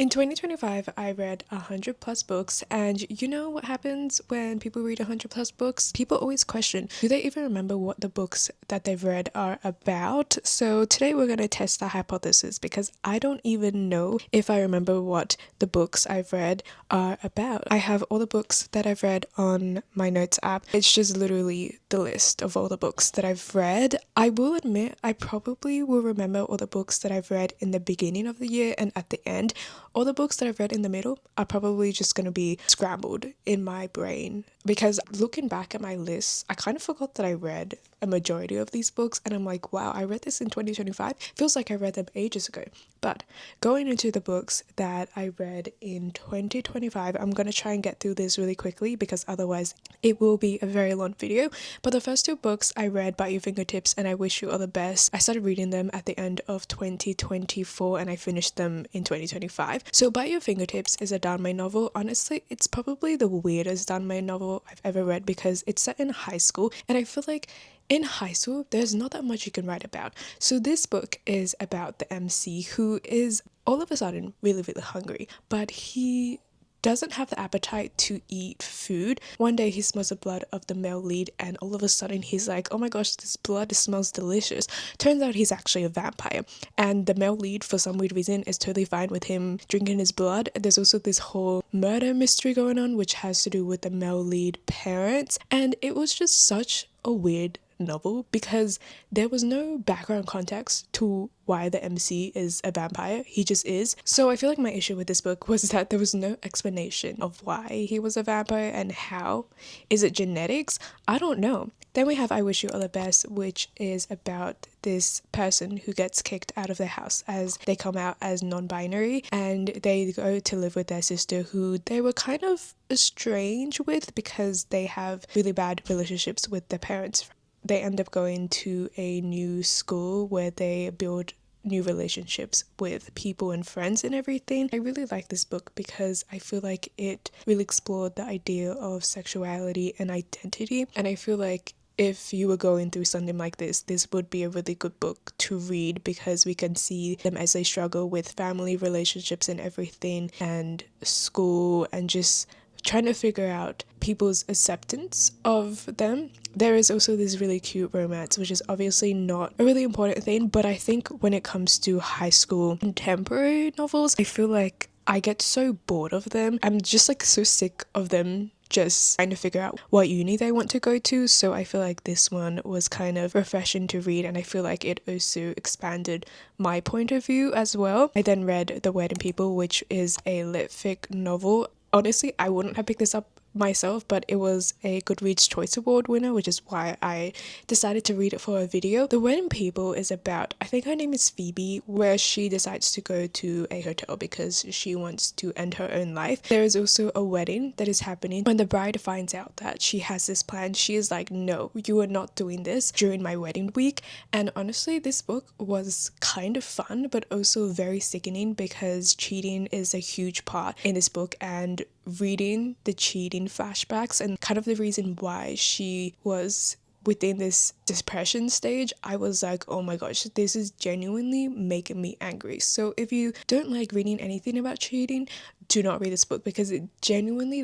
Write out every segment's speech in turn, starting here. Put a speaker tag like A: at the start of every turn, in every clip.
A: In 2025, I read 100 plus books, and you know what happens when people read 100 plus books? People always question, do they even remember what the books that they've read are about? So today we're going to test that hypothesis because I don't even know if I remember what the books I've read are about. I have all the books that I've read on my notes app. It's just literally the list of all the books that I've read. I will admit I probably will remember all the books that I've read in the beginning of the year and at the end. All the books that I've read in the middle are probably just going to be scrambled in my brain because looking back at my list, I kind of forgot that I read a majority of these books and I'm like, wow, I read this in 2025. Feels like I read them ages ago. But going into the books that I read in 2025, I'm going to try and get through this really quickly because otherwise it will be a very long video. But the first two books I read by Your Fingertips and I Wish You All the Best. I started reading them at the end of 2024 and I finished them in 2025. So By Your Fingertips is a Danmei novel. Honestly, it's probably the weirdest Danmei novel I've ever read because it's set in high school and I feel like in high school, there's not that much you can write about. So this book is about the MC who is all of a sudden really, really hungry, but he doesn't have the appetite to eat food. One day he smells the blood of the male lead and all of a sudden he's like, oh my gosh, this blood smells delicious. Turns out he's actually a vampire and the male lead for some weird reason is totally fine with him drinking his blood. There's also this whole murder mystery going on which has to do with the male lead parents and it was just such a weird novel because there was no background context to why the MC is a vampire. He just is. So I feel like my issue with this book was that there was no explanation of why he was a vampire and how. Is it genetics? I don't know. Then we have I Wish You All the Best, which is about this person who gets kicked out of their house as they come out as non-binary and they go to live with their sister who they were kind of estranged with because they have really bad relationships with their parents. They end up going to a new school where they build new relationships with people and friends and everything. I really like this book because I feel like it really explored the idea of sexuality and identity, and I feel like if you were going through something like this would be a really good book to read because we can see them as they struggle with family relationships and everything and school and just trying to figure out people's acceptance of them. There is also this really cute romance, which is obviously not a really important thing, but I think when it comes to high school contemporary novels, I feel like I get so bored of them. I'm just like so sick of them just trying to figure out what uni they want to go to, so I feel like this one was kind of refreshing to read and I feel like it also expanded my point of view as well. I then read The Wedding People, which is a lit fic novel. Honestly, I wouldn't have picked this up myself, but it was a Goodreads Choice Award winner, which is why I decided to read it for a video. The Wedding People is about, I think her name is Phoebe, where she decides to go to a hotel because she wants to end her own life. There is also a wedding that is happening. When the bride finds out that she has this plan, she is like, no, you are not doing this during my wedding week. And honestly, this book was kind of fun, but also very sickening because cheating is a huge part in this book, and reading the cheating flashbacks and kind of the reason why she was within this depression stage, I was like, oh my gosh, this is genuinely making me angry. So if you don't like reading anything about cheating, do not read this book because it genuinely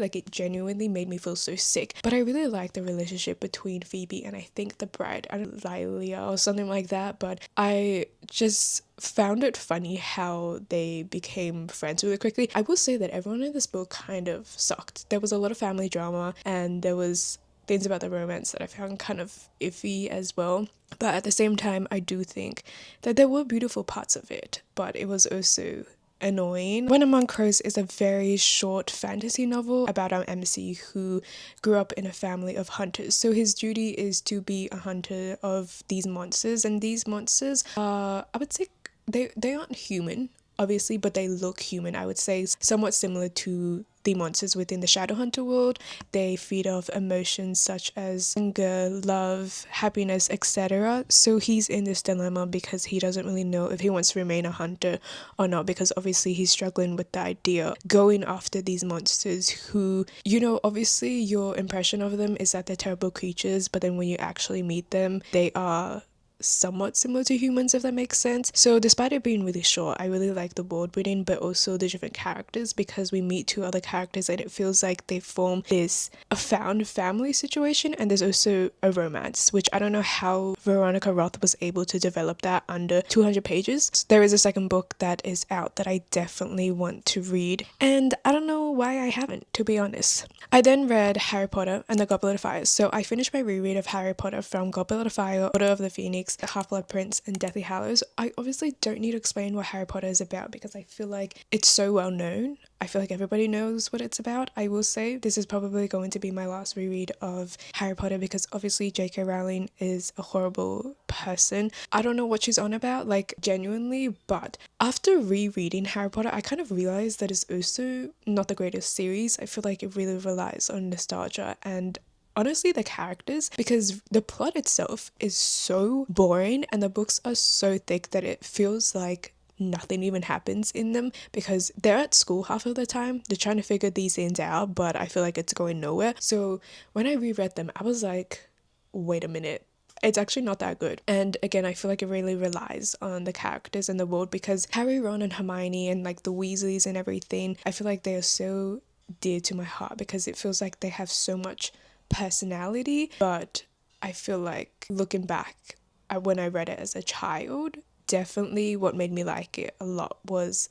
A: made me feel so sick. But I really like the relationship between Phoebe and I think the bride, I don't know, Lilia or something like that, but I just found it funny how they became friends really quickly. I will say that everyone in this book kind of sucked. There was a lot of family drama and there was things about the romance that I found kind of iffy as well. But at the same time, I do think that there were beautiful parts of it, but it was also annoying. When Among Crows is a very short fantasy novel about our MC who grew up in a family of hunters. So his duty is to be a hunter of these monsters, and these monsters are, I would say, they aren't human, obviously, but they look human. I would say somewhat similar to the monsters within the Shadowhunter world. They feed off emotions such as anger, love, happiness, etc. So he's in this dilemma because he doesn't really know if he wants to remain a hunter or not, because obviously he's struggling with the idea going after these monsters who, you know, obviously your impression of them is that they're terrible creatures, but then when you actually meet them, they are somewhat similar to humans, if that makes sense. So despite it being really short, I really like the world building, but also the different characters, because we meet two other characters and it feels like they form this a found family situation, and there's also a romance, which I don't know how Veronica Roth was able to develop that under 200 pages. There is a second book that is out that I definitely want to read, and I don't know why I haven't, to be honest. I then read Harry Potter and the Goblet of Fire. So I finished my reread of Harry Potter from Goblet of Fire, Order of the Phoenix, Half-Blood Prince, and Deathly Hallows. I obviously don't need to explain what Harry Potter is about because I feel like it's so well known. I feel like everybody knows what it's about. I will say this is probably going to be my last reread of Harry Potter because obviously J.K. Rowling is a horrible person. I don't know what she's on about, like genuinely, but after rereading Harry Potter, I kind of realized that it's also not the greatest series. I feel like it really relies on nostalgia and honestly the characters, because the plot itself is so boring and the books are so thick that it feels like nothing even happens in them, because they're at school half of the time, they're trying to figure these things out, but I feel like it's going nowhere. So when I reread them, I was like, wait a minute, it's actually not that good. And again, I feel like it really relies on the characters and the world, because Harry, Ron, and Hermione and like the Weasleys and everything, I feel like they are so dear to my heart because it feels like they have so much personality. But I feel like looking back when I read it as a child, definitely what made me like it a lot was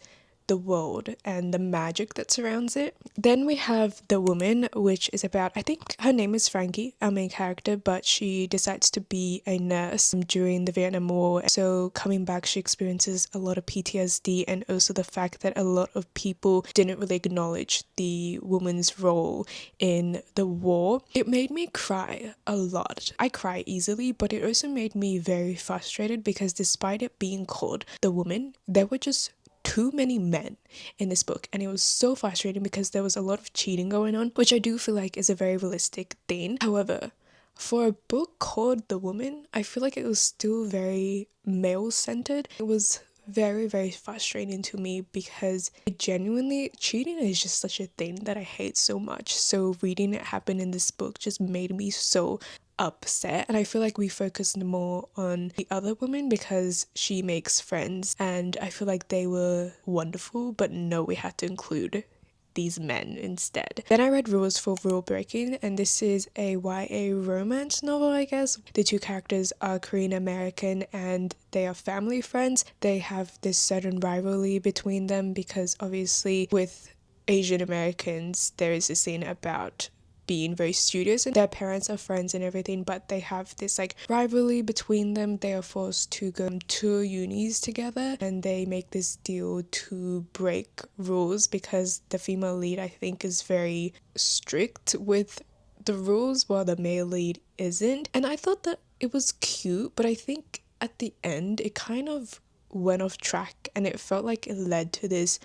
A: the world and the magic that surrounds it. Then we have The Woman, which is about, I think her name is Frankie, our main character, but she decides to be a nurse during the Vietnam War. So coming back, she experiences a lot of PTSD, and also the fact that a lot of people didn't really acknowledge the woman's role in the war. It made me cry a lot. I cry easily, but it also made me very frustrated because despite it being called The Woman, there were just too many men in this book, and it was so frustrating because there was a lot of cheating going on, which I do feel like is a very realistic thing. However, for a book called The Woman, I feel like it was still very male-centered. It was very, very frustrating to me because genuinely cheating is just such a thing that I hate so much. So reading it happen in this book just made me so upset, and I feel like we focused more on the other woman because she makes friends, and I feel like they were wonderful, but no, we had to include these men instead. Then I read Rules for Rule Breaking, and this is a YA romance novel, I guess. The two characters are Korean American and they are family friends. They have this certain rivalry between them because obviously with Asian Americans there is a scene about being very studious and their parents are friends and everything, but they have this like rivalry between them. They are forced to go to unis together and they make this deal to break rules because the female lead, I think, is very strict with the rules while the male lead isn't. And I thought that it was cute, but I think at the end it kind of went off track and it felt like it led to this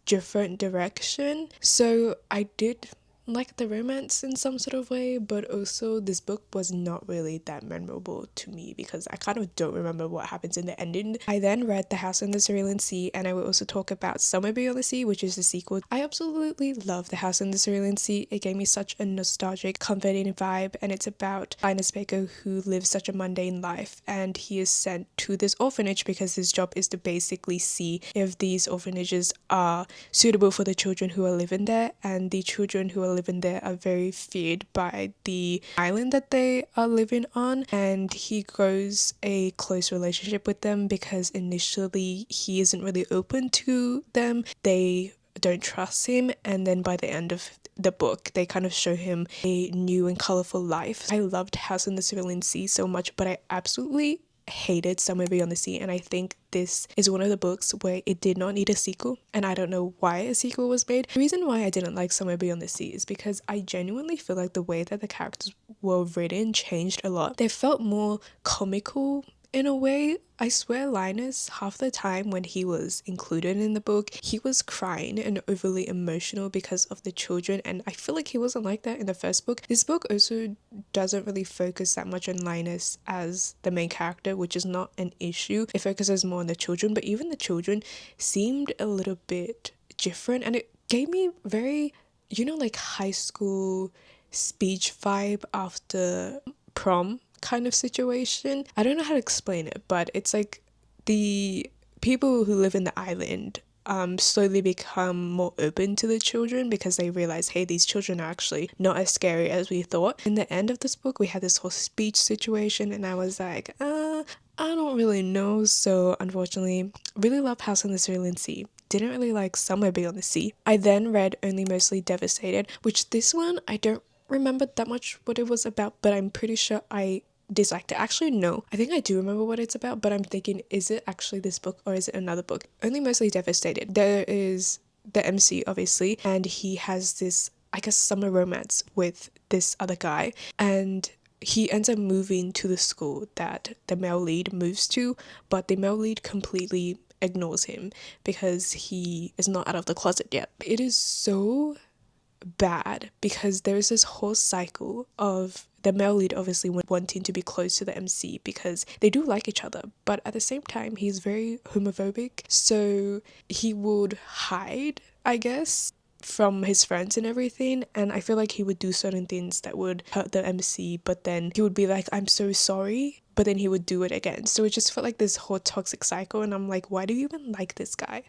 A: different direction. So I did like the romance in some sort of way, but also this book was not really that memorable to me because I kind of don't remember what happens in the ending. I then read The House in the Cerulean Sea, and I will also talk about Somewhere Beyond the Sea, which is the sequel. I absolutely love The House in the Cerulean Sea. It gave me such a nostalgic, comforting vibe, and it's about Linus Baker, who lives such a mundane life, and he is sent to this orphanage because his job is to basically see if these orphanages are suitable for the children who are living there, and the children who are living there are very feared by the island that they are living on, and he grows a close relationship with them because initially he isn't really open to them. They don't trust him, and then by the end of the book they kind of show him a new and colorful life. I loved House in the Cerulean Sea so much, but I absolutely hated Somewhere Beyond the Sea, and I think this is one of the books where it did not need a sequel, and I don't know why a sequel was made. The reason why I didn't like Somewhere Beyond the Sea is because I genuinely feel like the way that the characters were written changed a lot. They felt more comical in a way. I swear Linus, half the time when he was included in the book, he was crying and overly emotional because of the children, and I feel like he wasn't like that in the first book. This book also doesn't really focus that much on Linus as the main character, which is not an issue. It focuses more on the children, but even the children seemed a little bit different, and it gave me very, like high school speech vibe after prom kind of situation. I don't know how to explain it, but it's like the people who live in the island slowly become more open to the children because they realize, hey, these children are actually not as scary as we thought. In the end of this book, we had this whole speech situation, and I was like, I don't really know. So unfortunately, really love House on the Cerulean Sea. Didn't really like Somewhere Beyond the Sea. I then read Only Mostly Devastated, which this one I don't remember that much what it was about, but I'm pretty sure I disliked it. Actually, no, I think I do remember what it's about, but I'm thinking, is it actually this book or is it another book? Only Mostly Devastated. There is the MC, obviously, and he has this, I guess, summer romance with this other guy, and he ends up moving to the school that the male lead moves to, but the male lead completely ignores him because he is not out of the closet yet. It is so bad because there's this whole cycle of the male lead obviously wanting to be close to the MC because they do like each other, but at the same time he's very homophobic, so he would hide, I guess, from his friends and everything, and I feel like he would do certain things that would hurt the MC, but then he would be like, I'm so sorry, but then he would do it again. So it just felt like this whole toxic cycle, and I'm like, why do you even like this guy?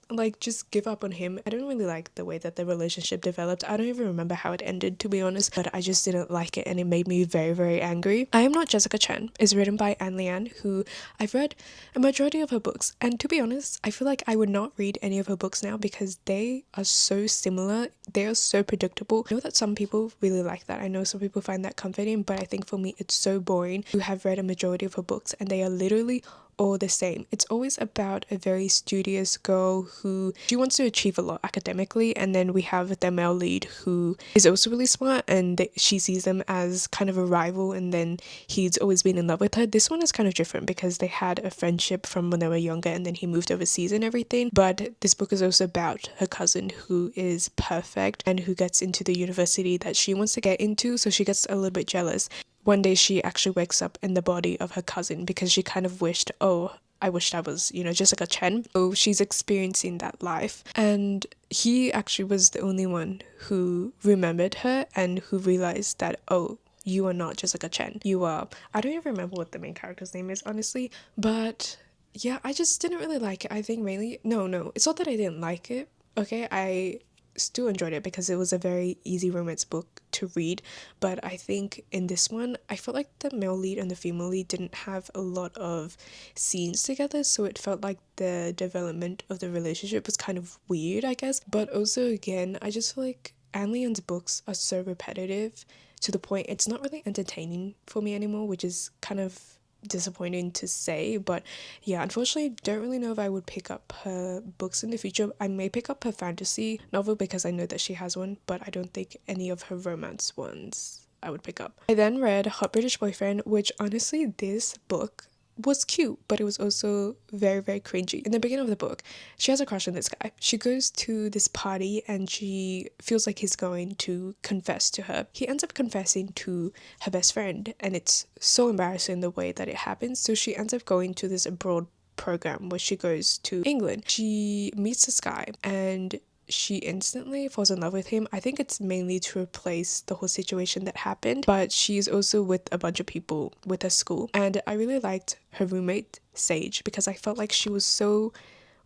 A: Like, just give up on him. I don't really like the way that the relationship developed. I don't even remember how it ended, to be honest, but I just didn't like it, and it made me very, very angry. I Am Not Jessica Chen is written by Anne Lian, who I've read a majority of her books, and to be honest, I feel like I would not read any of her books now because they are so similar. They are so predictable. I know that some people really like that. I know some people find that comforting, but I think for me it's so boring to have read a majority of her books, and they are literally all the same. It's always about a very studious girl who she wants to achieve a lot academically, and then we have the male lead who is also really smart, and she sees them as kind of a rival, and then he's always been in love with her. This one is kind of different because they had a friendship from when they were younger, and then he moved overseas and everything. But this book is also about her cousin who is perfect and who gets into the university that she wants to get into, so she gets a little bit jealous. One day she actually wakes up in the body of her cousin because she kind of wished, oh, I wished I was, Jessica Chen. So she's experiencing that life. And he actually was the only one who remembered her and who realized that, oh, you are not Jessica Chen. You are, I don't even remember what the main character's name is, honestly. But yeah, I just didn't really like it. I think mainly, no, it's not that I didn't like it. Okay, I still enjoyed it because it was a very easy romance book to read, but I think in this one I felt like the male lead and the female lead didn't have a lot of scenes together, so it felt like the development of the relationship was kind of weird, I guess. But also again, I just feel like Anne Leon's books are so repetitive to the point it's not really entertaining for me anymore, which is kind of disappointing to say. But yeah, unfortunately don't really know if I would pick up her books in the future. I may pick up her fantasy novel because I know that she has one, but I don't think any of her romance ones I would pick up. I then read Hot British Boyfriend, which honestly this book was cute, but it was also very, very cringy. In the beginning of the book, she has a crush on this guy. She goes to this party and she feels like he's going to confess to her. He ends up confessing to her best friend, and it's so embarrassing the way that it happens. So she ends up going to this abroad program where she goes to England. She meets this guy and she instantly falls in love with him. I think it's mainly to replace the whole situation that happened, but she's also with a bunch of people with her school, and I really liked her roommate Sage because I felt like she was so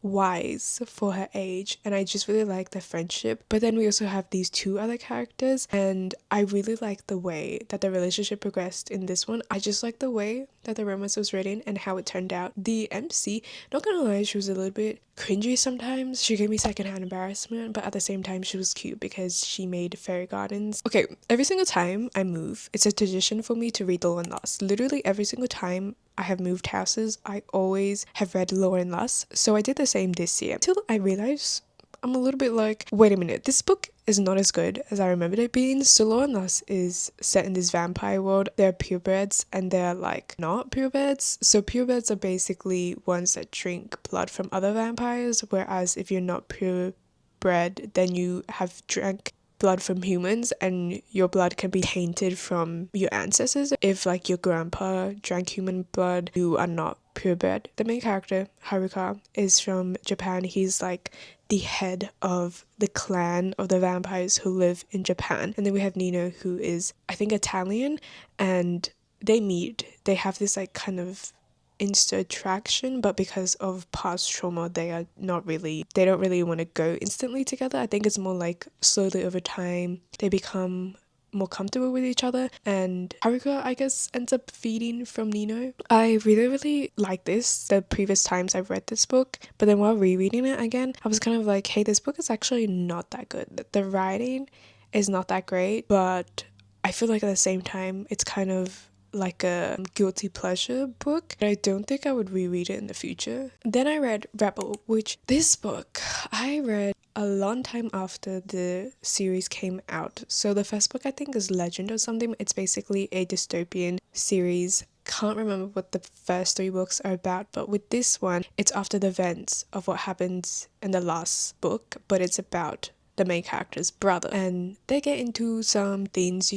A: wise for her age, and I just really like the friendship. But then we also have these two other characters, and I really like the way that the relationship progressed in this one. I just like the way that the romance was written and how it turned out. The MC, not gonna lie, she was a little bit cringy sometimes. She gave me secondhand embarrassment, but at the same time she was cute because she made fairy gardens. Okay, every single time I move, it's a tradition for me to read Law and Lust. Literally every single time I have moved houses, I always have read Law and Lust, so I did the same this year. Till I realized I'm a little bit like, wait a minute, this book is not as good as I remembered it being. So Law and Lust is set in this vampire world. They're purebreds and they're like not purebreds. So purebreds are basically ones that drink blood from other vampires, whereas if you're not purebred, then you have drank blood from humans and your blood can be tainted from your ancestors. If like your grandpa drank human blood, you are not purebred. The main character, Haruka, is from Japan. He's like the head of the clan of the vampires who live in Japan. And then we have Nino, who is I think Italian, and they meet, they have this like kind of instant attraction, but because of past trauma they don't really want to go instantly together. I think it's more like slowly over time they become more comfortable with each other, and Haruka, I guess, ends up feeding from Nino. I really like this the previous times I've read this book, but then while rereading it again, I was kind of like, hey, this book is actually not that good. The writing is not that great, but I feel like at the same time it's kind of like a guilty pleasure book. I don't think I would reread it in the future. Then I read Rebel, which this book I read a long time after the series came out. So the first book I think is Legend or something. It's basically a dystopian series. Can't remember what the first 3 books are about, but with this one it's after the events of what happens in the last book, but it's about the main character's brother, and they get into some things,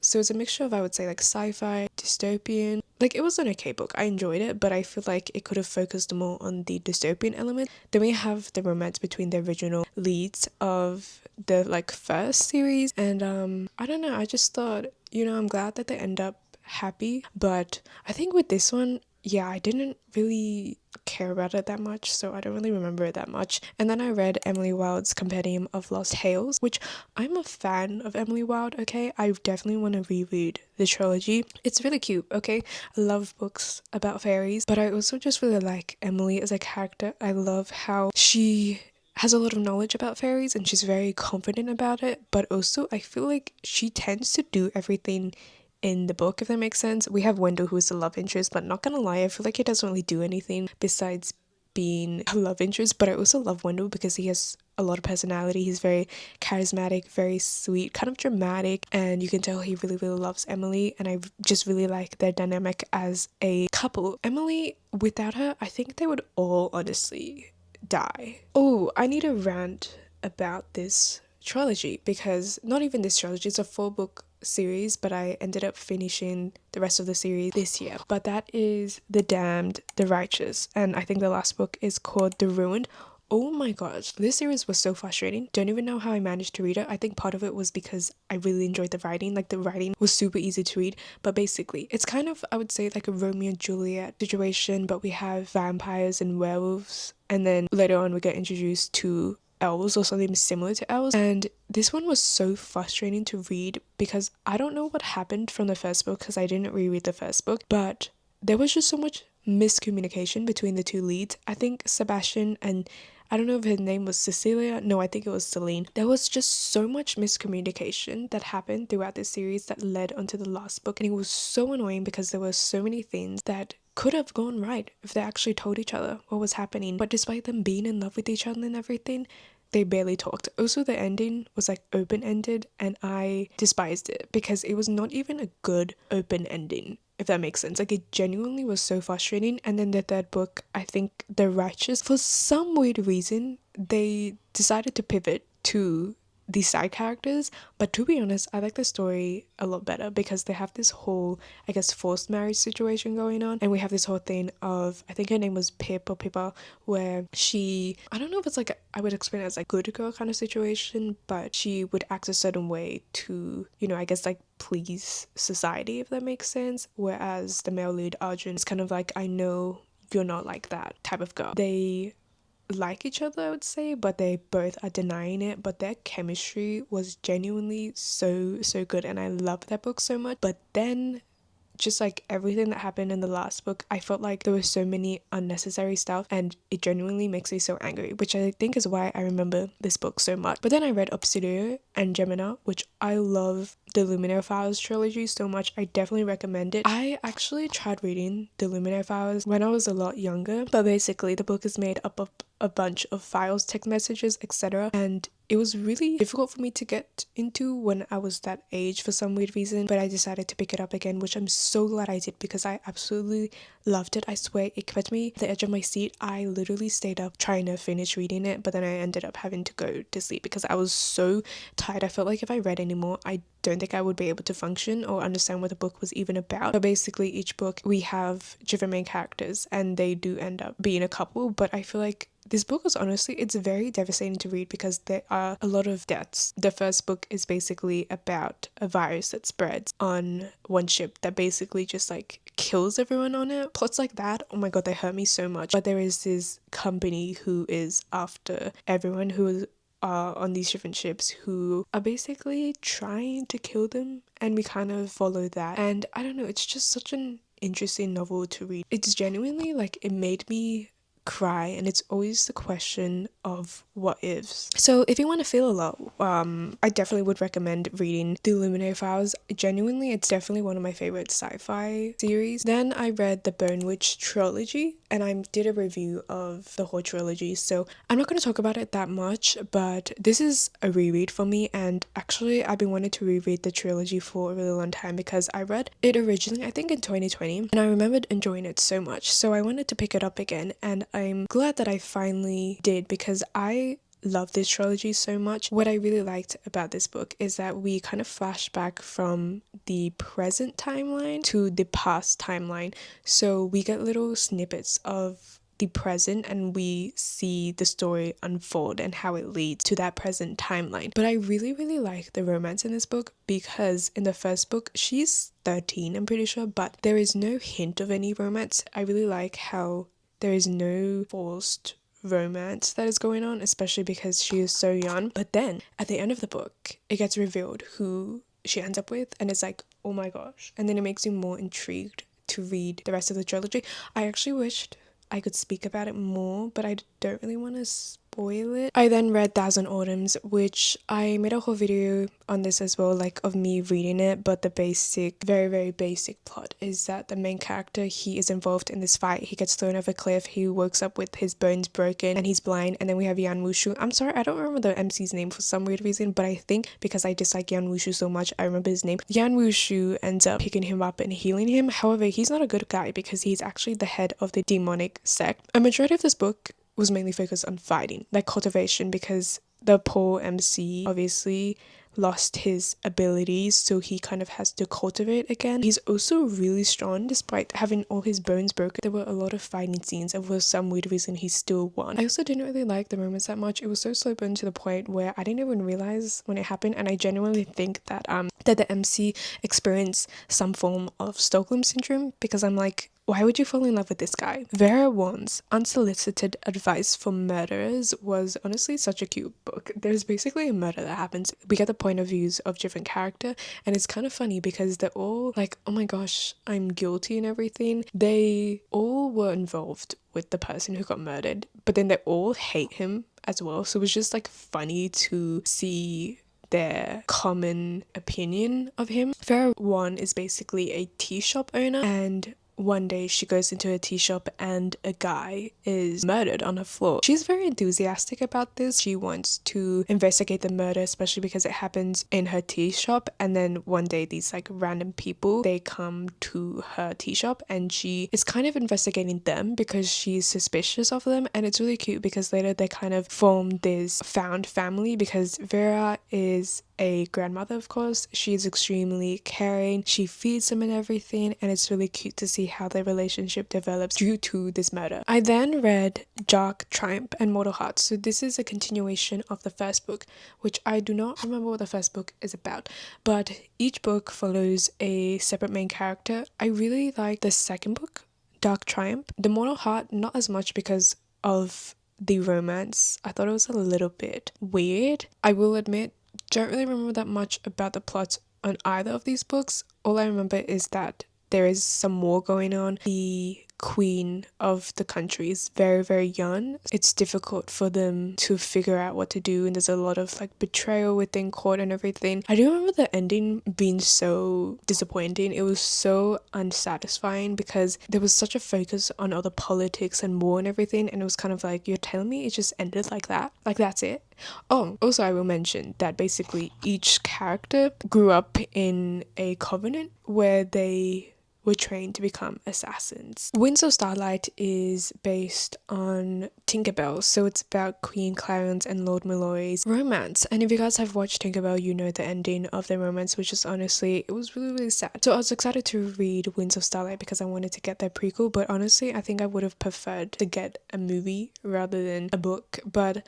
A: so it's a mixture of, I would say, like sci-fi, dystopian. Like, it was an okay book, I enjoyed it, but I feel like it could have focused more on the dystopian element. Then we have the romance between the original leads of the like first series, and I don't know, I just thought, I'm glad that they end up happy, but I think with this one, yeah, I didn't really care about it that much, so I don't really remember it that much. And then I read Emily Wilde's Compendium of Lost Tales, which I'm a fan of Emily Wilde, okay? I definitely want to reread the trilogy. It's really cute, okay? I love books about fairies, but I also just really like Emily as a character. I love how she has a lot of knowledge about fairies and she's very confident about it, but also I feel like she tends to do everything in the book, if that makes sense. We have Wendell, who's the love interest, but not gonna lie, I feel like he doesn't really do anything besides being a love interest. But I also love Wendell because he has a lot of personality. He's very charismatic, very sweet, kind of dramatic, and you can tell he really loves Emily, and I just really like their dynamic as a couple. Emily, without her, I think they would all honestly die. Oh, I need a rant about this trilogy, because not even this trilogy, it's a 4-book series, but I ended up finishing the rest of the series this year. But that is The Damned, The Righteous, and I think the last book is called The Ruined. Oh my gosh, this series was so frustrating. Don't even know how I managed to read it. I think part of it was because I really enjoyed the writing. Like, the writing was super easy to read, but basically it's kind of, I would say, like a Romeo and Juliet situation, but we have vampires and werewolves, and then later on we get introduced to elves or something similar to elves, and this one was so frustrating to read because I don't know what happened from the first book because I didn't reread the first book, but there was just so much miscommunication between the 2 leads. I think Sebastian, and I don't know if his name was Cecilia, no, I think it was Celine. There was just so much miscommunication that happened throughout this series that led onto the last book, and it was so annoying because there were so many things that could have gone right if they actually told each other what was happening, but despite them being in love with each other and everything, they barely talked. Also, the ending was like open-ended, and I despised it because it was not even a good open ending, if that makes sense. Like, it genuinely was so frustrating. And then the 3rd book, I think The Righteous, for some weird reason they decided to pivot to the side characters, but to be honest, I like the story a lot better because they have this whole, I guess, forced marriage situation going on, and we have this whole thing of, I think her name was Pip or Pippa, where she, I don't know if it's like, I would explain it as like good girl kind of situation, but she would act a certain way to, I guess, like please society, if that makes sense, whereas the male lead Arjun is kind of like, I know you're not like that type of girl. They like each other, I would say, but they both are denying it, but their chemistry was genuinely so good, and I loved that book so much. But then just like everything that happened in the last book, I felt like there was so many unnecessary stuff, and it genuinely makes me so angry, which I think is why I remember this book so much. But then I read Obsidian and Gemina, which I love the Luminary Files trilogy so much. I definitely recommend it. I actually tried reading the Luminary Files when I was a lot younger, but basically the book is made up of a bunch of files, text messages, etc., and it was really difficult for me to get into when I was that age for some weird reason, but I decided to pick it up again, which I'm so glad I did because I absolutely loved it. I swear it kept me at the edge of my seat. I literally stayed up trying to finish reading it, but then I ended up having to go to sleep because I was so tired. I felt like if I read anymore, I don't think I would be able to function or understand what the book was even about. So basically each book we have different main characters and they do end up being a couple, but I feel like this book was honestly, it's very devastating to read because there are a lot of deaths. The first book is basically about a virus that spreads on one ship that basically just like kills everyone on it. Plots like that, oh my god, they hurt me so much. But there is this company who is after everyone who is on these different ships who are basically trying to kill them, and we kind of follow that. And I don't know, it's just such an interesting novel to read. It's genuinely like, it made me cry, and it's always the question of what ifs. So if you want to feel a lot, I definitely would recommend reading The Illuminated Files. Genuinely, it's definitely one of my favorite sci-fi series. Then I read the Bone Witch trilogy, and I did a review of the whole trilogy, so I'm not going to talk about it that much, but this is a reread for me. And actually, I've been wanting to reread the trilogy for a really long time because I read it originally, I think in 2020, and I remembered enjoying it so much, so I wanted to pick it up again, and I'm glad that I finally did because I love this trilogy so much. What I really liked about this book is that we kind of flash back from the present timeline to the past timeline, so we get little snippets of the present and we see the story unfold and how it leads to that present timeline. But I really like the romance in this book because in the first book she's 13, I'm pretty sure, but there is no hint of any romance. I really like how there is no forced romance that is going on, especially because she is so young. But then at the end of the book it gets revealed who she ends up with, and it's like, oh my gosh. And then it makes you more intrigued to read the rest of the trilogy. I actually wished I could speak about it more, but I don't really want to spoil it. I then read Thousand Autumns, which I made a whole video on this as well, like of me reading it, but the basic, very basic plot is that the main character, he is involved in this fight. He gets thrown off a cliff, he wakes up with his bones broken and he's blind. And then we have Yan Wushu. I'm sorry, I don't remember the MC's name for some weird reason, but I think because I dislike Yan Wushu so much, I remember his name. Yan Wushu ends up picking him up and healing him. However, he's not a good guy because he's actually the head of the demonic sect. A majority of this book was mainly focused on fighting, like cultivation, because the poor MC obviously lost his abilities, so he kind of has to cultivate again. He's also really strong despite having all his bones broken. There were a lot of fighting scenes, and for some weird reason he still won. I also didn't really like the romance that much. It was so slow burn to the point where I didn't even realize when it happened, and I genuinely think that the MC experienced some form of Stockholm syndrome, because I'm like, why would you fall in love with this guy? Vera Wong's Unsolicited Advice for Murderers was honestly such a cute book. There's basically a murder that happens. We get the point of views of different character, and it's kind of funny because they're all like, oh my gosh, I'm guilty and everything. They all were involved with the person who got murdered, but then they all hate him as well. So it was just like funny to see their common opinion of him. Vera Wong is basically a tea shop owner, and one day she goes into a tea shop and a guy is murdered on her floor. She's very enthusiastic about this. She wants to investigate the murder, especially because it happens in her tea shop. And then one day these like random people, they come to her tea shop and she is kind of investigating them because she's suspicious of them. And it's really cute because later they kind of form this found family, because Vera is a grandmother, of course. She is extremely caring. She feeds them and everything, and it's really cute to see how their relationship develops due to this murder. I then read Dark Triumph and Mortal Hearts. So this is a continuation of the first book, which I do not remember what the first book is about, but each book follows a separate main character. I really like the second book, Dark Triumph. The Mortal Heart, not as much because of the romance. I thought it was a little bit weird. I will admit, don't really remember that much about the plots on either of these books. All I remember is that there is some war going on. The queen of the country is very young. It's difficult for them to figure out what to do, and there's a lot of like betrayal within court and everything. I do remember the ending being so disappointing. It was so unsatisfying because there was such a focus on all the politics and war and everything, and it was kind of like, you're telling me it just ended like that? Like that's it? Oh, also I will mention that basically each character grew up in a covenant where they were trained to become assassins. Winds of Starlight is based on Tinkerbell, so it's about Queen Clarence and Lord Malloy's romance. And if you guys have watched Tinkerbell, you know the ending of the romance, which is honestly, it was really sad. So I was excited to read Winds of Starlight because I wanted to get their prequel, but honestly I think I would have preferred to get a movie rather than a book. But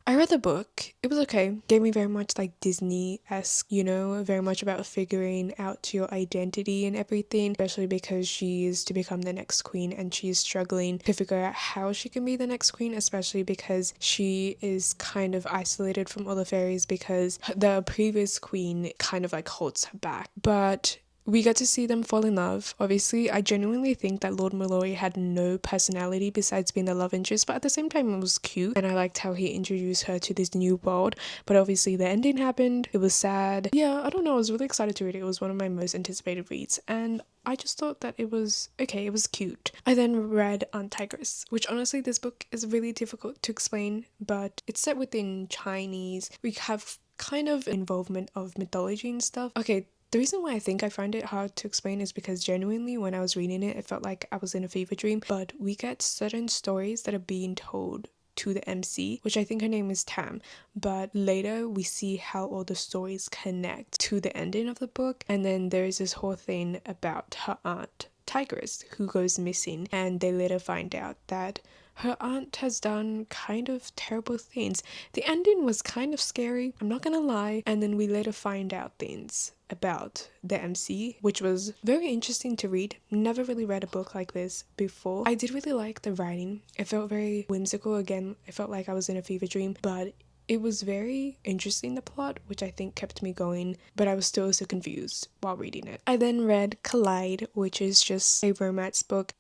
A: I read the book, it was okay. Gave me very much like Disney-esque, you know, very much about figuring out your identity and everything, especially because she is to become the next queen and she's struggling to figure out how she can be the next queen, especially because she is kind of isolated from all the fairies because the previous queen kind of like holds her back. But we get to see them fall in love. Obviously, I genuinely think that Lord Malloy had no personality besides being the love interest, but at the same time it was cute and I liked how he introduced her to this new world. But obviously the ending happened, it was sad. Yeah, I don't know, I was really excited to read it. It was one of my most anticipated reads and I just thought that it was okay, it was cute. I then read Aunt Tigress, which honestly this book is really difficult to explain, but it's set within Chinese. We have kind of involvement of mythology and stuff. Okay, the reason why I think I find it hard to explain is because genuinely when I was reading it, it felt like I was in a fever dream, but we get certain stories that are being told to the MC, which I think her name is Tam, but later we see how all the stories connect to the ending of the book, and then there's this whole thing about her aunt Tigress who goes missing, and they later find out that her aunt has done kind of terrible things. The ending was kind of scary, I'm not gonna lie, and then we later find out things about the MC, which was very interesting to read. Never really read a book like this before. I did really like the writing. It felt very whimsical. Again, it felt like I was in a fever dream, but it was very interesting, the plot, which I think kept me going, but I was still so confused while reading it. I then read 𝐜𝐨𝐬𝐬𝐬, which is just a romance book.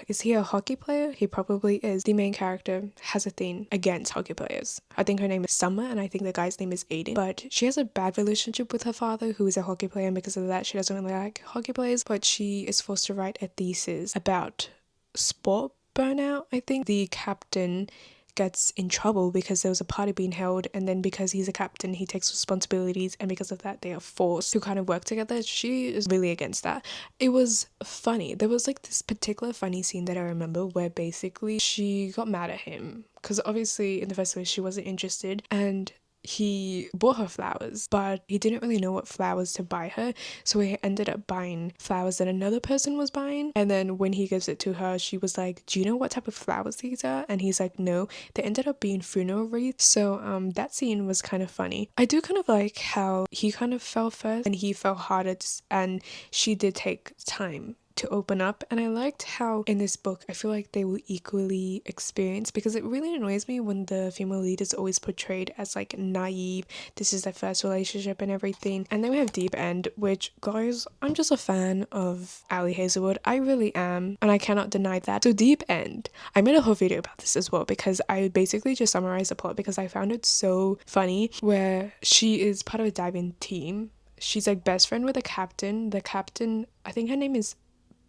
A: Is he a hockey player? He probably is. The main character has a thing against hockey players. I think her name is Summer and I think the guy's name is Aiden. But she has a bad relationship with her father who is a hockey player, and because of that she doesn't really like hockey players, but she is forced to write a thesis about sport burnout. I think the captain gets in trouble because there was a party being held, and then because he's a captain he takes responsibilities, and because of that they are forced to kind of work together. She is really against that. It was funny. There was like this particular funny scene that I remember where basically she got mad at him because obviously in the first place she wasn't interested, and he bought her flowers, but he didn't really know what flowers to buy her, so he ended up buying flowers that another person was buying. And then when he gives it to her, she was like, do you know what type of flowers these are? And he's like, no. They ended up being funeral wreaths. So that scene was kind of funny. I do kind of like how he kind of fell first and he fell harder, and she did take time to open up. And I liked how in this book I feel like they were equally experienced, because it really annoys me when the female lead is always portrayed as like naive, this is their first relationship and everything. And then we have Deep End, which, guys, I'm just a fan of Ali Hazelwood. I really am, and I cannot deny that. So Deep End, I made a whole video about this as well because I basically just summarized the plot because I found it so funny, where she is part of a diving team. She's like best friend with the captain, I think her name is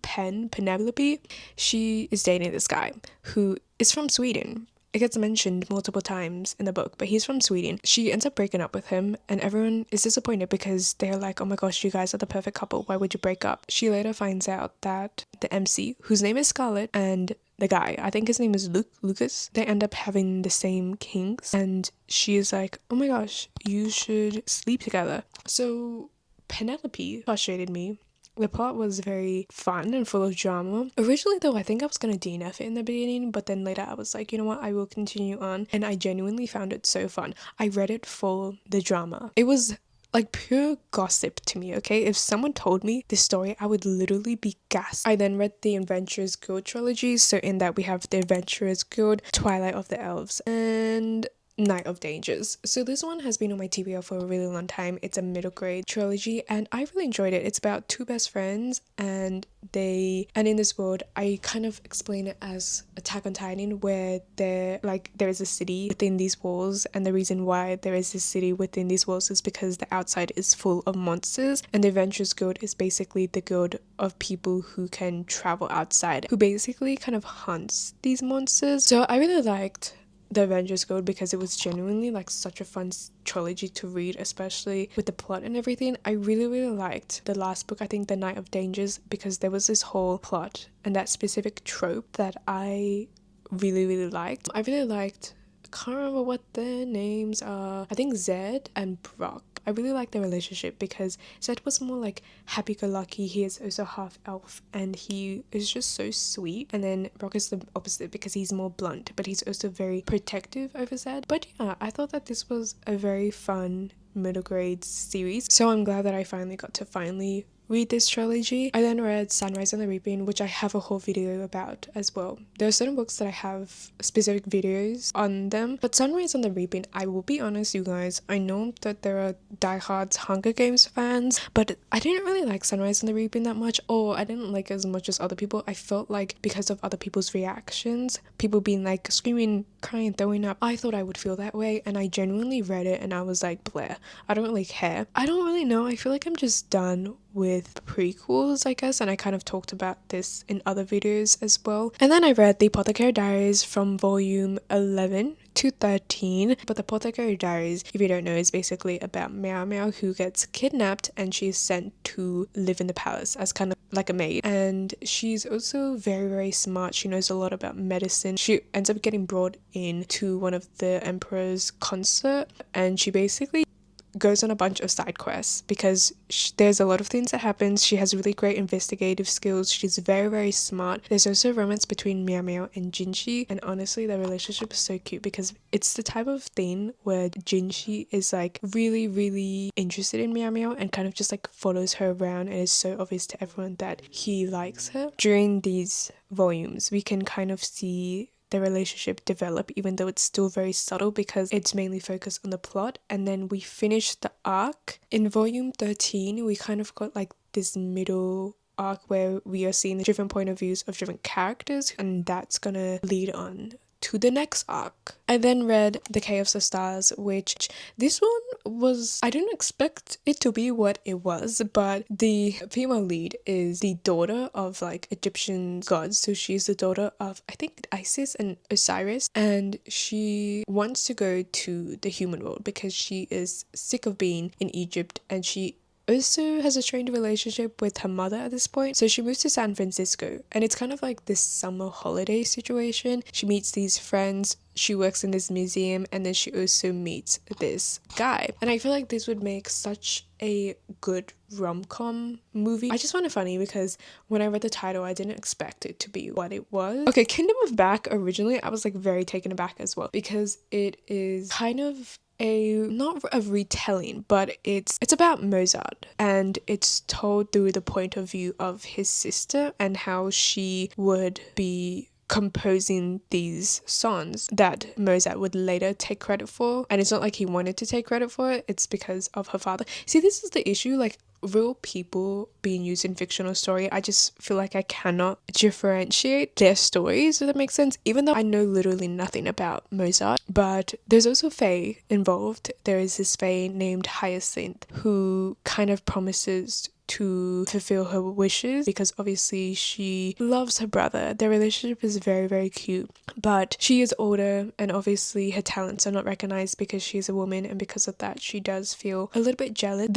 A: Penelope. She is dating this guy who is from Sweden. It gets mentioned multiple times in the book, but he's from Sweden. She ends up breaking up with him and everyone is disappointed because they're like, oh my gosh, you guys are the perfect couple, why would you break up? She later finds out that the MC, whose name is Scarlett, and the guy, I think his name is Lucas, they end up having the same kinks, and she is like, oh my gosh, you should sleep together. So Penelope frustrated me. The plot was very fun and full of drama. Originally though, I think I was gonna DNF it in the beginning, but then later I was like, you know what, I will continue on, and I genuinely found it so fun. I read it for the drama. It was like pure gossip to me, okay? If someone told me this story, I would literally be gassed. I then read the Adventurers Guild trilogy, so in that we have the Adventurers Guild, Twilight of the Elves, and Night of Dangers. So this one has been on my TBR for a really long time. It's a middle grade trilogy and I really enjoyed it. It's about two best friends and in this world, I kind of explain it as Attack on Titan, where there is a city within these walls, and the reason why there is this city within these walls is because the outside is full of monsters, and the Adventurers Guild is basically the guild of people who can travel outside, who basically kind of hunts these monsters. So I really liked the Avengers Guild because it was genuinely like such a fun trilogy to read, especially with the plot and everything. I really liked the last book, I think The Night of Dangers, because there was this whole plot and that specific trope that I really liked. I really liked, I can't remember what their names are, I think Zed and Brock. I really like their relationship because Zed was more like happy-go-lucky. He is also half elf and he is just so sweet. And then Brock is the opposite because he's more blunt, but he's also very protective over Zed. But yeah, I thought that this was a very fun middle grade series. So I'm glad that I finally got to read this trilogy. I then read Sunrise on the Reaping, which I have a whole video about as well. There are certain books that I have specific videos on them, but Sunrise on the Reaping, I will be honest you guys, I know that there are diehards Hunger Games fans, but I didn't really like Sunrise on the Reaping that much, or I didn't like it as much as other people. I felt like because of other people's reactions, people being like screaming, crying, throwing up, I thought I would feel that way, and I genuinely read it and I was like, bleh, I don't really care. I don't really know, I feel like I'm just done with prequels, I guess, and I kind of talked about this in other videos as well. And then I read The Apothecary Diaries from volume 11 to 13, but The Apothecary Diaries, if you don't know, is basically about Meow Meow, who gets kidnapped and she's sent to live in the palace as kind of like a maid, and she's also very smart. She knows a lot about medicine. She ends up getting brought in to one of the emperor's concert, and she basically goes on a bunch of side quests because there's a lot of things that happens. She has really great investigative skills. She's very smart. There's also a romance between Meow Meow and Jinxi, and honestly their relationship is so cute because it's the type of thing where Jinxi is like really interested in Meow Meow and kind of just like follows her around, and it's so obvious to everyone that he likes her. During these volumes we can kind of see the relationship develop, even though it's still very subtle because it's mainly focused on the plot. And then we finish the arc in volume 13. We kind of got like this middle arc where we are seeing the different point of views of different characters, and that's gonna lead on to the next arc. I then read The Cave of the Stars, which this one was, I didn't expect it to be what it was, but the female lead is the daughter of like Egyptian gods. So she's the daughter of, I think, Isis and Osiris, and she wants to go to the human world because she is sick of being in Egypt, and she also has a strained relationship with her mother at this point. So she moves to San Francisco, and it's kind of like this summer holiday situation. She meets these friends, she works in this museum, and then she also meets this guy. And I feel like this would make such a good rom-com movie. I just find it funny because when I read the title I didn't expect it to be what it was. Okay, Kingdom of Back, originally I was like very taken aback as well because it is kind of not a retelling, but it's about Mozart, and it's told through the point of view of his sister and how she would be composing these songs that Mozart would later take credit for. And it's not like he wanted to take credit for it, it's because of her father. See, this is the issue, like real people being used in fictional story, I just feel like I cannot differentiate their stories, if that makes sense, even though I know literally nothing about Mozart. But there's also fae involved. There is this fae named Hyacinth who kind of promises to fulfill her wishes because obviously she loves her brother. Their relationship is very cute, but she is older and obviously her talents are not recognized because she's a woman, and because of that she does feel a little bit jealous.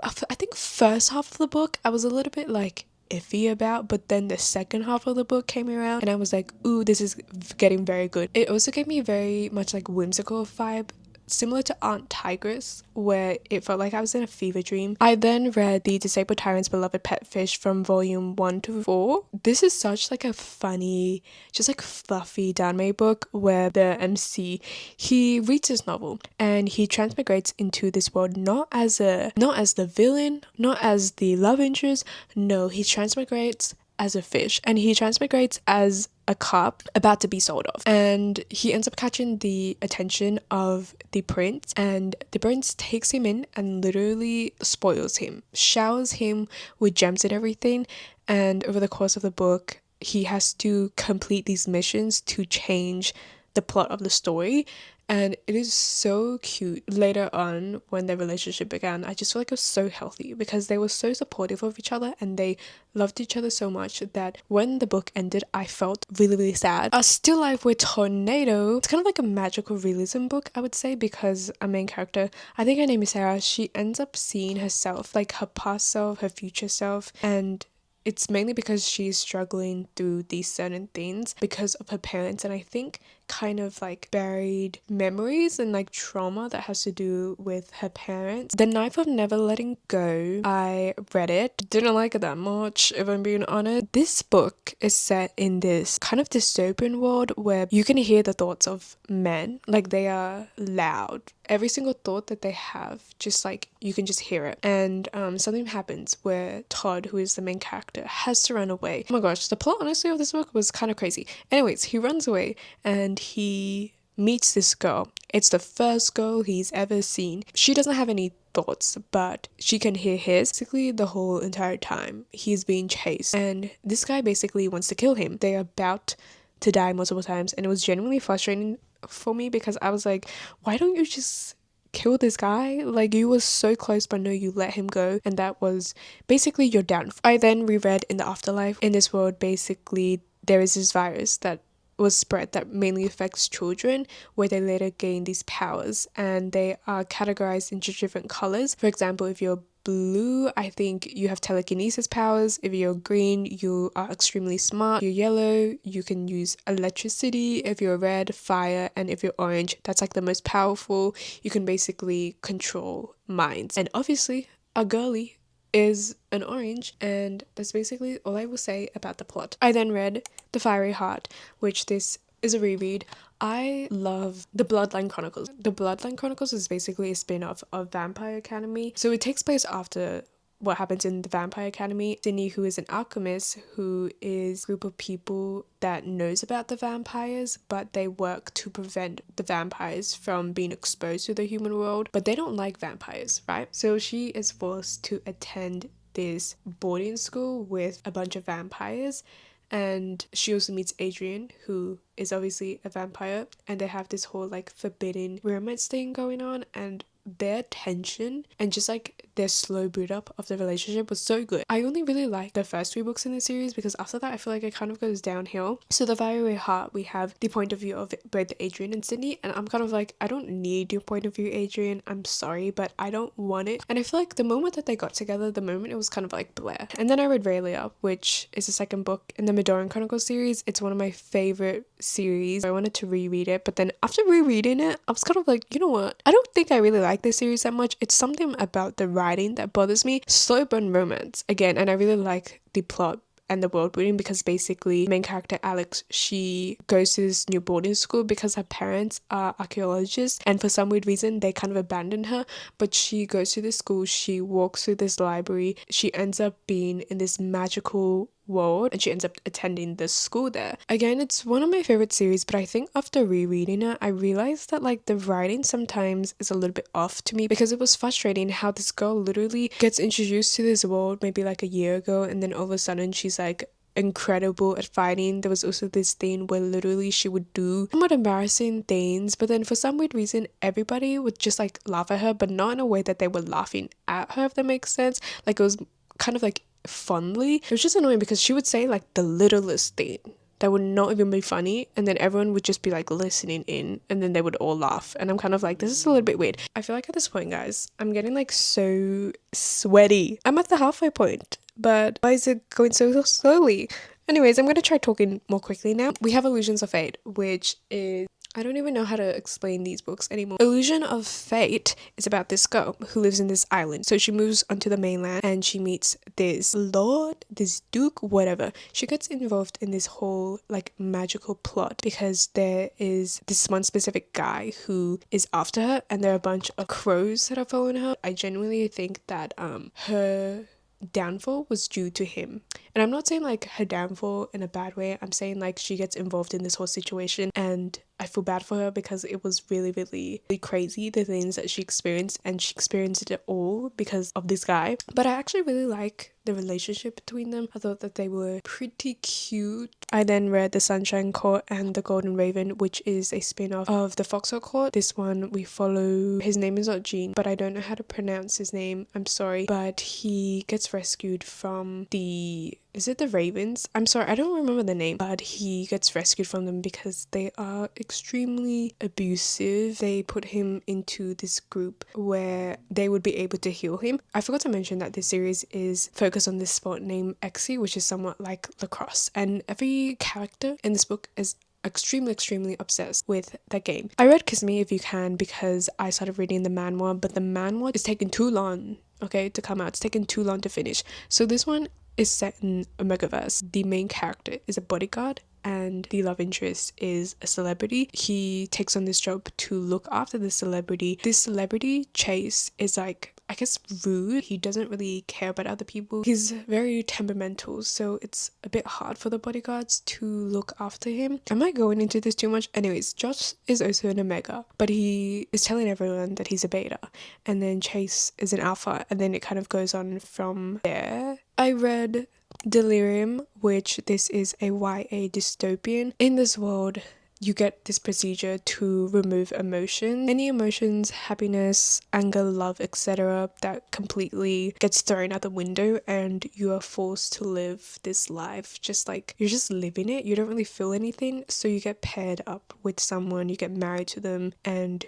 A: I think first half of the book I was a little bit like iffy about, but then the second half of the book came around and I was like, ooh, this is getting very good. It also gave me very much like whimsical vibe, similar to Aunt Tigress, where it felt like I was in a fever dream. I then read The Disabled Tyrant's Beloved Pet Fish from volume 1 to 4. This is such like a funny, just like fluffy downmade book where the MC, he reads his novel and he transmigrates into this world not as the villain, not as the love interest. No, he transmigrates as a fish, and he transmigrates as a carp about to be sold off, and he ends up catching the attention of the prince, and the prince takes him in and literally spoils him, showers him with gems and everything. And over the course of the book he has to complete these missions to change the plot of the story, And it is so cute. Later on, when their relationship began, I just feel like it was so healthy because they were so supportive of each other and they loved each other so much that when the book ended, I felt really, really sad. Still Life with Tornado. It's kind of like a magical realism book, I would say, because a main character, I think her name is Sarah, she ends up seeing herself, like her past self, her future self, and it's mainly because she's struggling through these certain things because of her parents, and I think kind of like buried memories and like trauma that has to do with her parents. The Knife of Never Letting Go, I read it, didn't like it that much if I'm being honest. This book is set in this kind of dystopian world where you can hear the thoughts of men, like they are loud. Every single thought that they have, just like you can just hear it. And something happens where Todd, who is the main character, has to run away. Oh my gosh, the plot honestly of this book was kind of crazy. Anyways, he runs away and he meets this girl. It's the first girl he's ever seen. She doesn't have any thoughts, but she can hear his. Basically, the whole entire time he's being chased, and this guy basically wants to kill him. They're about to die multiple times, and it was genuinely frustrating for me because I was like, why don't you just kill this guy? Like, you were so close, but no, you let him go, and that was basically your downfall. I then reread In the Afterlife. In this world, basically there is this virus that was spread that mainly affects children, where they later gain these powers, and they are categorized into different colors. For example, if you're blue, I think you have telekinesis powers. If you're green, you are extremely smart. If you're yellow, you can use electricity. If you're red, fire. And if you're orange, that's like the most powerful. You can basically control minds. And obviously, a girly is an orange, and that's basically all I will say about the plot. I then read The Fiery Heart, which this is a reread. I love The Bloodline Chronicles. The Bloodline Chronicles is basically a spin-off of Vampire Academy. So it takes place after what happens in the Vampire Academy. Sydney, who is an alchemist, who is a group of people that knows about the vampires, but they work to prevent the vampires from being exposed to the human world, but they don't like vampires, right? So she is forced to attend this boarding school with a bunch of vampires, and she also meets Adrian, who is obviously a vampire, and they have this whole like forbidden romance thing going on, and their tension and just like their slow build up of the relationship was so good. I only really like the first 3 books in the series because after that I feel like it kind of goes downhill. So The Fiery Heart, we have the point of view of both Adrian and Sydney, and I'm kind of like, I don't need your point of view, Adrian, I'm sorry, but I don't want it. And I feel like the moment that they got together, the moment it was kind of like bleh. And then I read Raylia, which is the second book in the Medoran Chronicles series. It's one of my favorite series. I wanted to reread it, but then after rereading it, I was kind of like, you know what, I don't think I really like this series that much. It's something about the writing that bothers me. Slow burn romance again, and I really like the plot and the world building because basically main character Alex, she goes to this new boarding school because her parents are archaeologists, and for some weird reason they kind of abandoned her, but she goes to this school, she walks through this library, she ends up being in this magical world, and she ends up attending the school there. Again, it's one of my favorite series, but I think after rereading it, I realized that like the writing sometimes is a little bit off to me because it was frustrating how this girl literally gets introduced to this world maybe like a year ago, and then all of a sudden she's like incredible at fighting. There was also this thing where literally she would do somewhat embarrassing things, but then for some weird reason everybody would just like laugh at her, but not in a way that they were laughing at her, if that makes sense. Like it was kind of like fondly. It was just annoying because she would say like the littlest thing that would not even be funny, and then everyone would just be like listening in, and then they would all laugh, and I'm kind of like, this is a little bit weird. I feel like at this point, guys, I'm getting like so sweaty. I'm at the halfway point, but why is it going so slowly? Anyways, I'm gonna try talking more quickly now. We have Illusions of Fate, which is, I don't even know how to explain these books anymore. Illusion of Fate is about this girl who lives in this island. So she moves onto the mainland and she meets this lord, this duke, whatever. She gets involved in this whole like magical plot because there is this one specific guy who is after her, and there are a bunch of crows that are following her. I genuinely think that her downfall was due to him. And I'm not saying like her downfall in a bad way, I'm saying like she gets involved in this whole situation, and I feel bad for her because it was really, really, really crazy, the things that she experienced, and she experienced it all because of this guy. But I actually really like the relationship between them. I thought that they were pretty cute. I then read The Sunshine Court and The Golden Raven, which is a spin-off of The Foxhole Court. This one we follow, his name is not Gene, but I don't know how to pronounce his name, I'm sorry, but he gets rescued from is it the Ravens? I'm sorry, I don't remember the name, but he gets rescued from them because they are extremely abusive. They put him into this group where they would be able to heal him. I forgot to mention that this series is focused on this sport named 𝐸, which is somewhat like lacrosse, and every character in this book is extremely obsessed with that game. I read Kiss Me If You Can because I started reading the manhwa, but the manhwa is taking too long, okay, to come out. It's taken too long to finish. So this one is set in a megaverse. The main character is a bodyguard and the love interest is a celebrity. He takes on this job to look after the celebrity. This celebrity, Chase, is like, I guess, rude. He doesn't really care about other people. He's very temperamental, so it's a bit hard for the bodyguards to look after him. Am I going into this too much? Anyways, Josh is also an omega, but he is telling everyone that he's a beta, and then Chase is an alpha, and then it kind of goes on from there. I read Delirium, which this is a YA dystopian. In this world, you get this procedure to remove emotion. Any emotions, happiness, anger, love, etc. that completely gets thrown out the window, and you are forced to live this life just like you're just living it. You don't really feel anything, so you get paired up with someone, you get married to them, and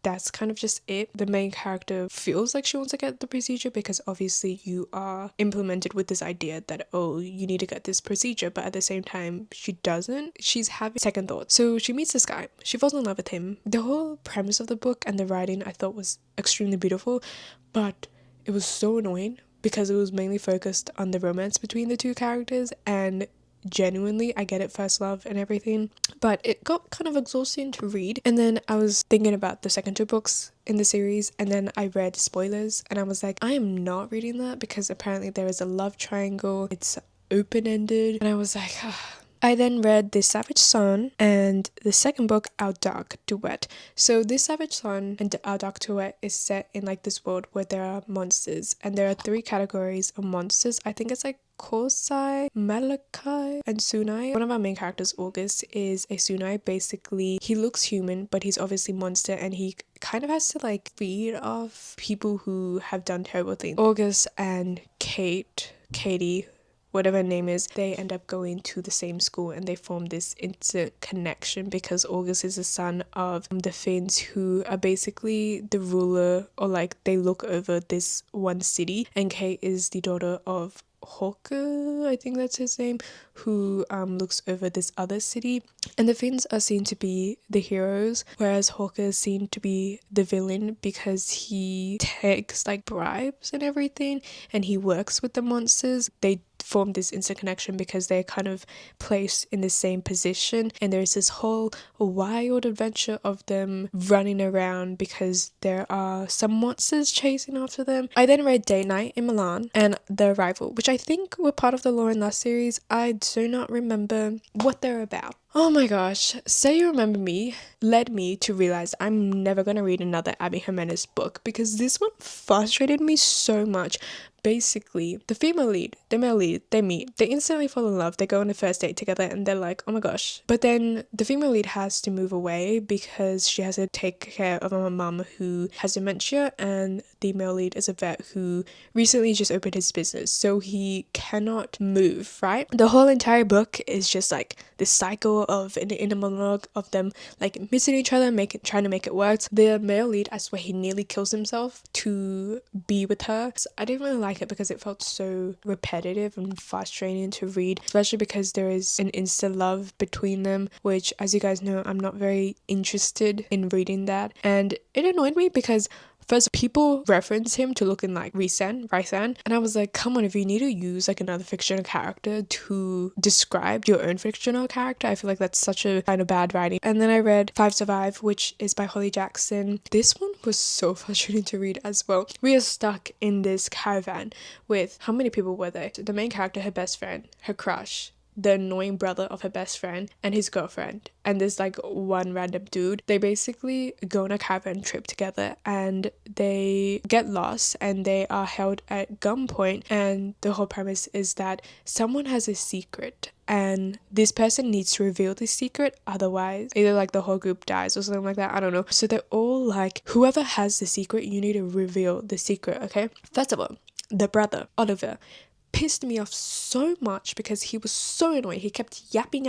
A: that's kind of just it. The main character feels like she wants to get the procedure because obviously you are implemented with this idea that, oh, you need to get this procedure, but at the same time she doesn't. She's having second thoughts. So she meets this guy, she falls in love with him. The whole premise of the book and the writing I thought was extremely beautiful, but it was so annoying because it was mainly focused on the romance between the two characters, and genuinely, I get it, first love and everything, but it got kind of exhausting to read. And then I was thinking about the second two books in the series, and then I read spoilers and I was like, I am not reading that because apparently there is a love triangle, it's open-ended, and I was like, I then read The Savage Son and the second book, Our Dark Duet. So This Savage Son and Our Dark Duet is set in like this world where there are monsters, and there are 3 categories of monsters. I think it's like 𝐜𝐨𝐧𝐭, Malachi, and 𝐸𝐮𝐬𝐢. One of our main characters, August, is a 𝐸𝐮𝐬𝐢. Basically, he looks human, but he's obviously monster, and he kind of has to like feed off people who have done terrible things. August and Katie, whatever her name is, they end up going to the same school, and they form this instant connection because August is the son of the Finns, who are basically the ruler, or like they look over this one city, and Kate is the daughter of 𝐻𝐻𝐾, I think that's his name, who looks over this other city. And the Finns are seen to be the heroes, whereas 𝐻𝐻𝐾 is seen to be the villain because he takes like bribes and everything, and he works with the monsters. They form this instant connection because they're kind of placed in the same position, and there's this whole wild adventure of them running around because there are some monsters chasing after them. I then read Day Night in Milan and The Arrival, which I think were part of the Lauren Last series. I do not remember what they're about. Oh my gosh, Say You Remember Me led me to realize I'm never going to read another Abby Jimenez book because this one frustrated me so much. Basically, the female lead, the male lead, they meet, they instantly fall in love, they go on a first date together, and they're like, oh my gosh. But then the female lead has to move away because she has to take care of a mum who has dementia, and the male lead is a vet who recently just opened his business, so he cannot move, right? The whole entire book is just like this cycle of an inner monologue of them like missing each other, trying to make it work. The male lead, I swear, he nearly kills himself to be with her. So I didn't really like it because it felt so repetitive and frustrating to read, especially because there is an instant love between them, which, as you guys know, I'm not very interested in reading that. And it annoyed me because first, people reference him to looking like Raisan, and I was like, come on, if you need to use like another fictional character to describe your own fictional character, I feel like that's such a kind of bad writing. And then I read 5 Survive, which is by Holly Jackson. This one was so frustrating to read as well. We are stuck in this caravan with, how many people were there? The main character, her best friend, her crush, the annoying brother of her best friend and his girlfriend and this like one random dude. They basically go on a caravan trip together and they get lost and they are held at gunpoint, and the whole premise is that someone has a secret and this person needs to reveal the secret, otherwise either like the whole group dies or something like that. I don't know. So they're all like, whoever has the secret, you need to reveal the secret. Okay, first of all, the brother Oliver pissed me off so much because he was so annoying. He kept yapping,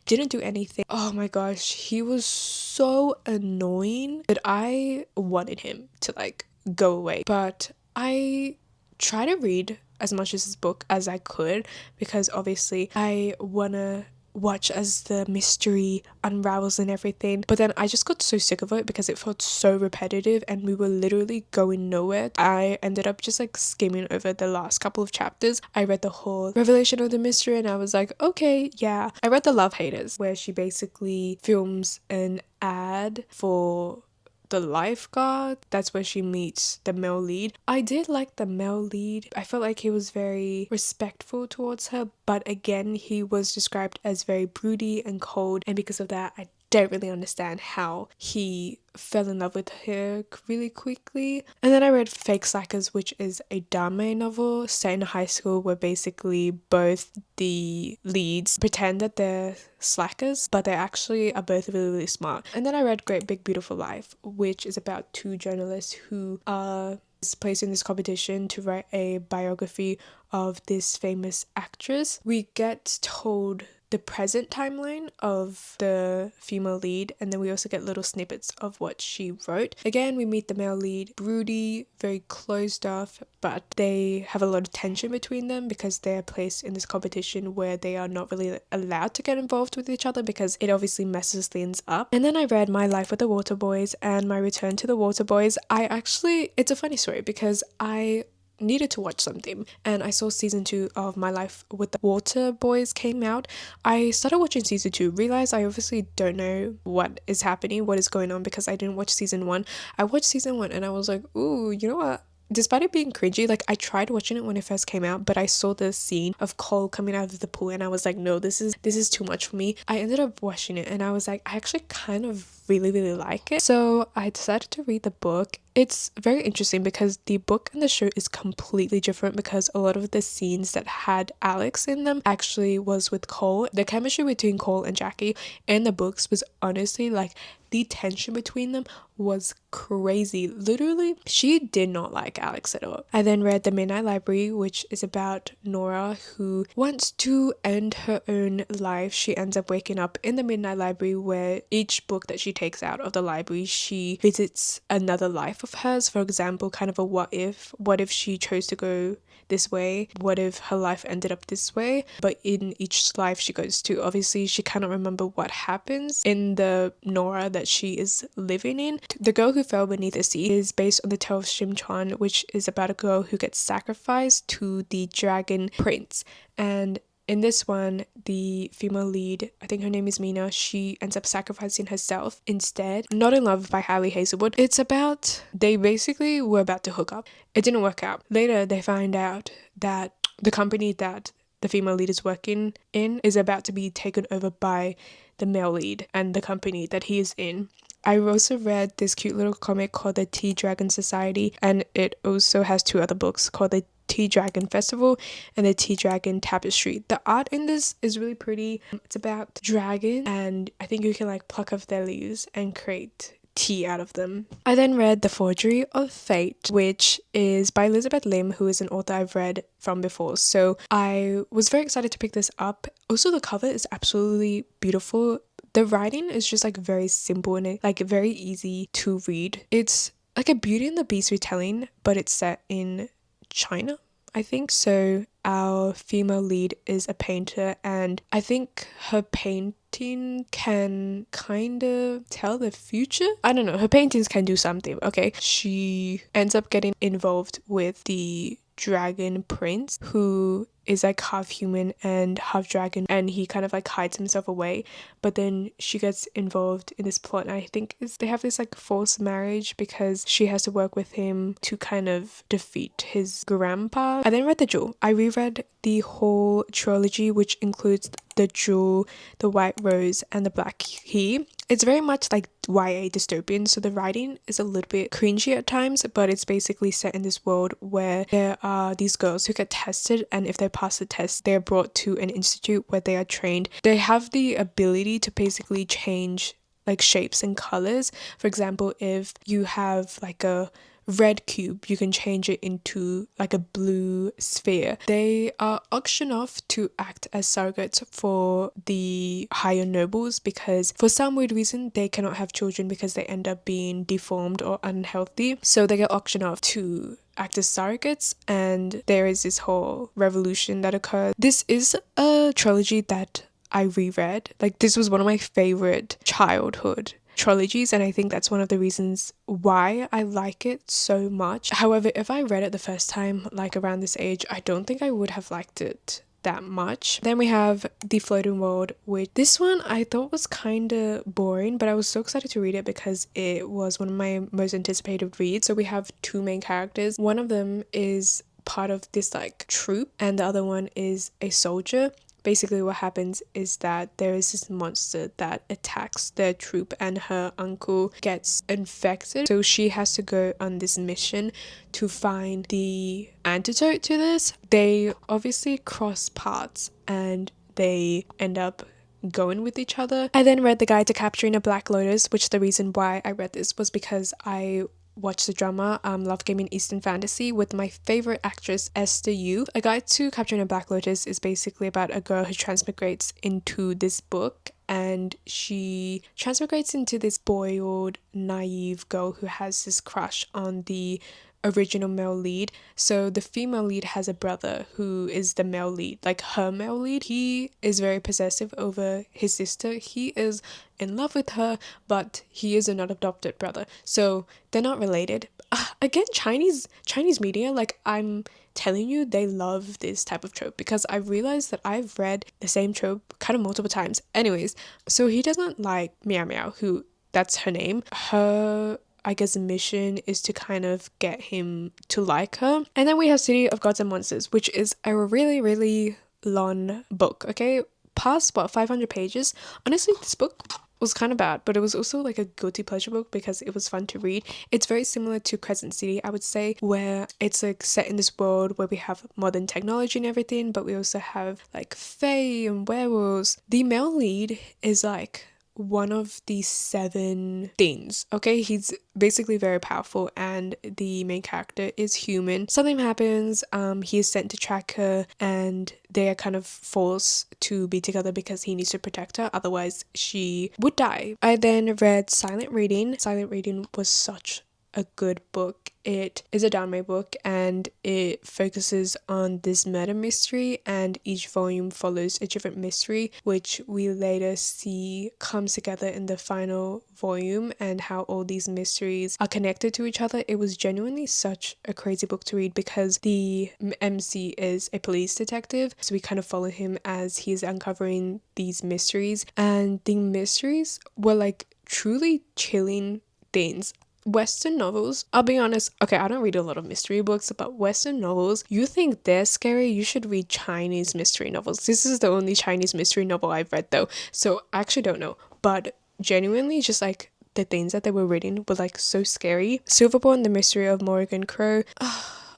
A: didn't do anything. Oh my gosh, he was so annoying that I wanted him to like go away. But I try to read as much of his book as I could because obviously I wanna watch as the mystery unravels and everything, but then I just got so sick of it because it felt so repetitive and we were literally going nowhere. I ended up just like skimming over the last couple of chapters. I read the whole revelation of the mystery and I was like, okay, yeah. I read The Love Haters, where she basically films an ad for the lifeguard. That's where she meets the male lead. I did like the male lead. I felt like he was very respectful towards her, but again, he was described as very broody and cold, and because of that, I don't really understand how he fell in love with her really quickly. And then I read Fake Slackers, which is a dame novel set in high school where basically both the leads pretend that they're slackers, but they actually are both really, really smart. And then I read Great Big Beautiful Life, which is about two journalists who are placed in this competition to write a biography of this famous actress. We get told the present timeline of the female lead, and then we also get little snippets of what she wrote. Again, we meet the male lead, broody, very closed off, but they have a lot of tension between them because they're placed in this competition where they are not really allowed to get involved with each other because it obviously messes things up. And then I read My Life with the Water Boys and My Return to the Water Boys. It's a funny story because I needed to watch something and I saw season 2 of My Life with the Water Boys came out. I started watching season 2, realized I obviously don't know what is happening, what is going on, because I didn't watch season 1. I watched season 1 and I was like, ooh, you know what? Despite it being cringy, like I tried watching it when it first came out, but I saw the scene of Cole coming out of the pool and I was like, no, this is too much for me. I ended up watching it and I was like, I actually kind of really like it. So I decided to read the book. It's very interesting because the book and the show is completely different because a lot of the scenes that had Alex in them actually was with Cole. The chemistry between Cole and Jackie in the books was honestly like the tension between them was crazy. Literally, she did not like Alex at all. I then read The Midnight Library, which is about Nora who wants to end her own life. She ends up waking up in the Midnight Library where each book that she takes out of the library, she visits another life of hers. For example, kind of a what if she chose to go this way, what if her life ended up this way, but in each life she goes to, obviously she cannot remember what happens in the Nora that she is living in. The Girl Who Fell Beneath the Sea is based on the tale of 𝐸𝐶, which is about a girl who gets sacrificed to the dragon prince, and in this one, the female lead, I think her name is Mina, she ends up sacrificing herself instead. Not in Love by Hailey Hazelwood. It's about, they basically were about to hook up. It didn't work out. Later, they find out that the company that the female lead is working in is about to be taken over by the male lead and the company that he is in. I also read this cute little comic called The Tea Dragon Society, and it also has 2 other books called The Tea Dragon Festival and The Tea Dragon Tapestry. The art in this is really pretty. It's about dragons, and I think you can like pluck off their leaves and create tea out of them. I then read The Forgery of Fate, which is by Elizabeth Lim, who is an author I've read from before. So I was very excited to pick this up. Also, the cover is absolutely beautiful. The writing is just like very simple and like very easy to read. It's like a Beauty and the Beast retelling, but it's set in China, I think. So our female lead is a painter, and I think her painting can kind of tell the future. I don't know, her paintings can do something. Okay, she ends up getting involved with the dragon prince, who is like half human and half dragon, and he kind of like hides himself away, but then she gets involved in this plot, and I think they have this like forced marriage because she has to work with him to kind of defeat his grandpa. I then read the Jewel. I reread the whole trilogy, which includes the Jewel, the White Rose, and the Black Key. It's very much like YA dystopian, so the writing is a little bit cringy at times, but it's basically set in this world where there are these girls who get tested, and if they pass the test, they're brought to an institute where they are trained. They have the ability to basically change like shapes and colors. For example, if you have like a red cube, you can change it into like a blue sphere. They are auctioned off to act as surrogates for the higher nobles because for some weird reason they cannot have children because they end up being deformed or unhealthy, so they get auctioned off to act as surrogates, and there is this whole revolution that occurs. This is a trilogy that I reread. Like, this was one of my favorite childhood trilogies, and I think that's one of the reasons why I like it so much. However, if I read it the first time, like around this age, I don't think I would have liked it that much. Then we have The Floating World, which this one I thought was kind of boring, but I was so excited to read it because it was one of my most anticipated reads. So we have two main characters. One of them is part of this like troop, and the other one is a soldier. Basically what happens is that there is this monster that attacks their troop, and her uncle gets infected, so she has to go on this mission to find the antidote to this. They obviously cross paths and they end up going with each other. I then read The Guide to Capturing a Black Lotus, which the reason why I read this was because I watched the drama Love Game in Eastern Fantasy with my favorite actress Esther Yu. A Guide to Capturing a Black Lotus is basically about a girl who transmigrates into this book, and she transmigrates into this boiled, naive girl who has this crush on the original male lead. So the female lead has a brother who is the male lead, like her male lead. He is very possessive over his sister. He is in love with her, but he is not adopted brother, so they're not related. Again, Chinese media, like, I'm telling you, they love this type of trope because I realized that I've read the same trope kind of multiple times. Anyways, so he doesn't like Meow Meow, who, that's her name. Her, I guess, mission is to kind of get him to like her. And then we have City of Gods and Monsters, which is a really, really long book, okay? Past, 500 pages. Honestly, this book was kind of bad, but it was also like a guilty pleasure book because it was fun to read. It's very similar to Crescent City, I would say, where it's like set in this world where we have modern technology and everything, but we also have like fae and werewolves. The male lead is like one of the 7 things, okay? He's basically very powerful, and the main character is human. Something happens, he is sent to track her, and they are kind of forced to be together because he needs to protect her, otherwise she would die. I then read Silent Reading. Silent Reading was such a good book. It is a Danmei book, and it focuses on this murder mystery, and each volume follows a different mystery, which we later see comes together in the final volume, and how all these mysteries are connected to each other. It was genuinely such a crazy book to read because the MC is a police detective, so we kind of follow him as he's uncovering these mysteries, and the mysteries were like truly chilling things. Western novels, I'll be honest, okay, I don't read a lot of mystery books, but Western novels, you think they're scary, you should read Chinese mystery novels. This is the only Chinese mystery novel I've read though, so I actually don't know, but genuinely just like the things that they were reading were like so scary. Silverborn, The Mystery of Morrigan Crow.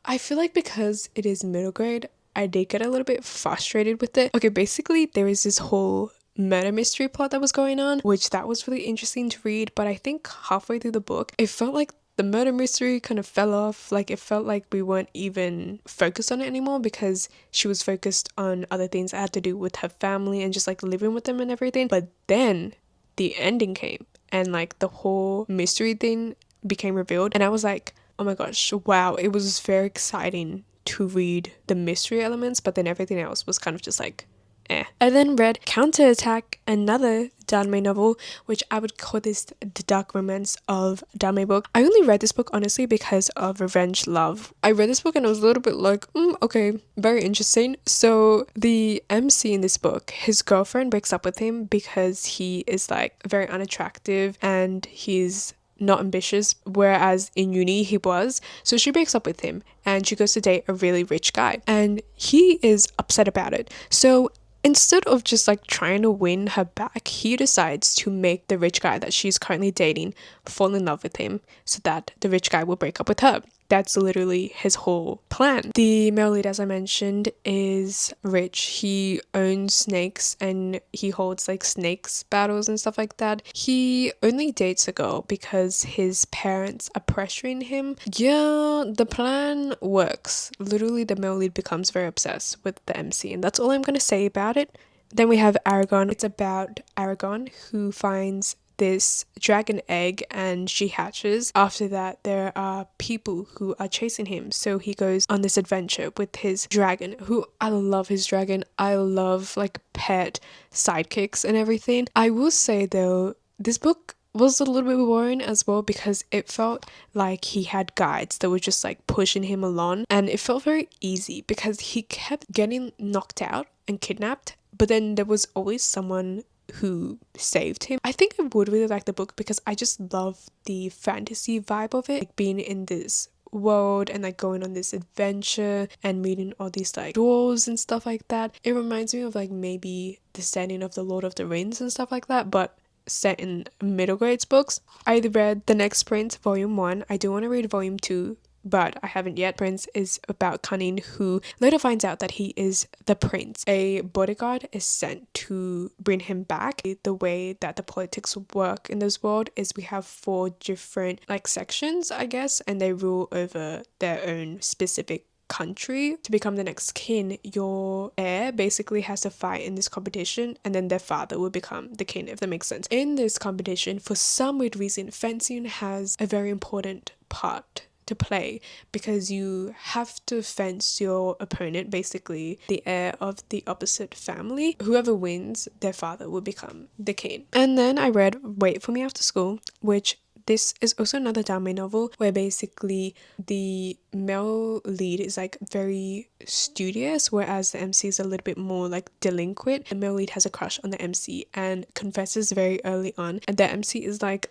A: I feel like because it is middle grade, I did get a little bit frustrated with it. Okay, basically there is this whole murder mystery plot that was going on, which that was really interesting to read, but I think halfway through the book it felt like the murder mystery kind of fell off. Like, it felt like we weren't even focused on it anymore because she was focused on other things that had to do with her family and just like living with them and everything. But then the ending came, and like the whole mystery thing became revealed, and I was like, oh my gosh, wow. It was very exciting to read the mystery elements, but then everything else was kind of just like I then read Counterattack, another Danmei novel, which I would call this the dark romance of Danmei book. I only read this book honestly because of revenge love. I read this book and I was a little bit like, okay, very interesting. So the MC in this book, his girlfriend breaks up with him because he is like very unattractive and he's not ambitious, whereas in uni he was. So she breaks up with him and she goes to date a really rich guy and he is upset about it. So instead of just like trying to win her back, he decides to make the rich guy that she's currently dating fall in love with him so that the rich guy will break up with her. That's literally his whole plan. The male lead, as I mentioned, is rich. He owns snakes and he holds like snakes battles and stuff like that. He only dates a girl because his parents are pressuring him. Yeah, the plan works. Literally, the male lead becomes very obsessed with the MC, and that's all I'm gonna say about it. Then we have Aragon. It's about Aragon who finds this dragon egg and she hatches. After that, there are people who are chasing him, so he goes on this adventure with his dragon, who I love his dragon. I love like pet sidekicks and everything. I will say though, this book was a little bit boring as well because it felt like he had guides that were just like pushing him along, and it felt very easy because he kept getting knocked out and kidnapped, but then there was always someone who saved him. I think I would really like the book because I just love the fantasy vibe of it, like being in this world and like going on this adventure and meeting all these like dwarves and stuff like that. It reminds me of like maybe the setting of the Lord of the Rings and stuff like that, but set in middle grades books. I read The Next Prince Volume 1. I do want to read Volume 2, but I haven't yet. Prince is about Cunning, who later finds out that he is the prince. A bodyguard is sent to bring him back. The way that the politics work in this world is we have 4 different like sections, I guess, and they rule over their own specific country. To become the next king, your heir basically has to fight in this competition and then their father will become the king, if that makes sense. In this competition, for some weird reason, fencing has a very important part to play because you have to fence your opponent, basically the heir of the opposite family. Whoever wins, their father will become the king. And then I read Wait For Me After School, which this is also another Danmei novel where basically the male lead is like very studious, whereas the MC is a little bit more like delinquent. The male lead has a crush on the MC and confesses very early on, and the MC is like,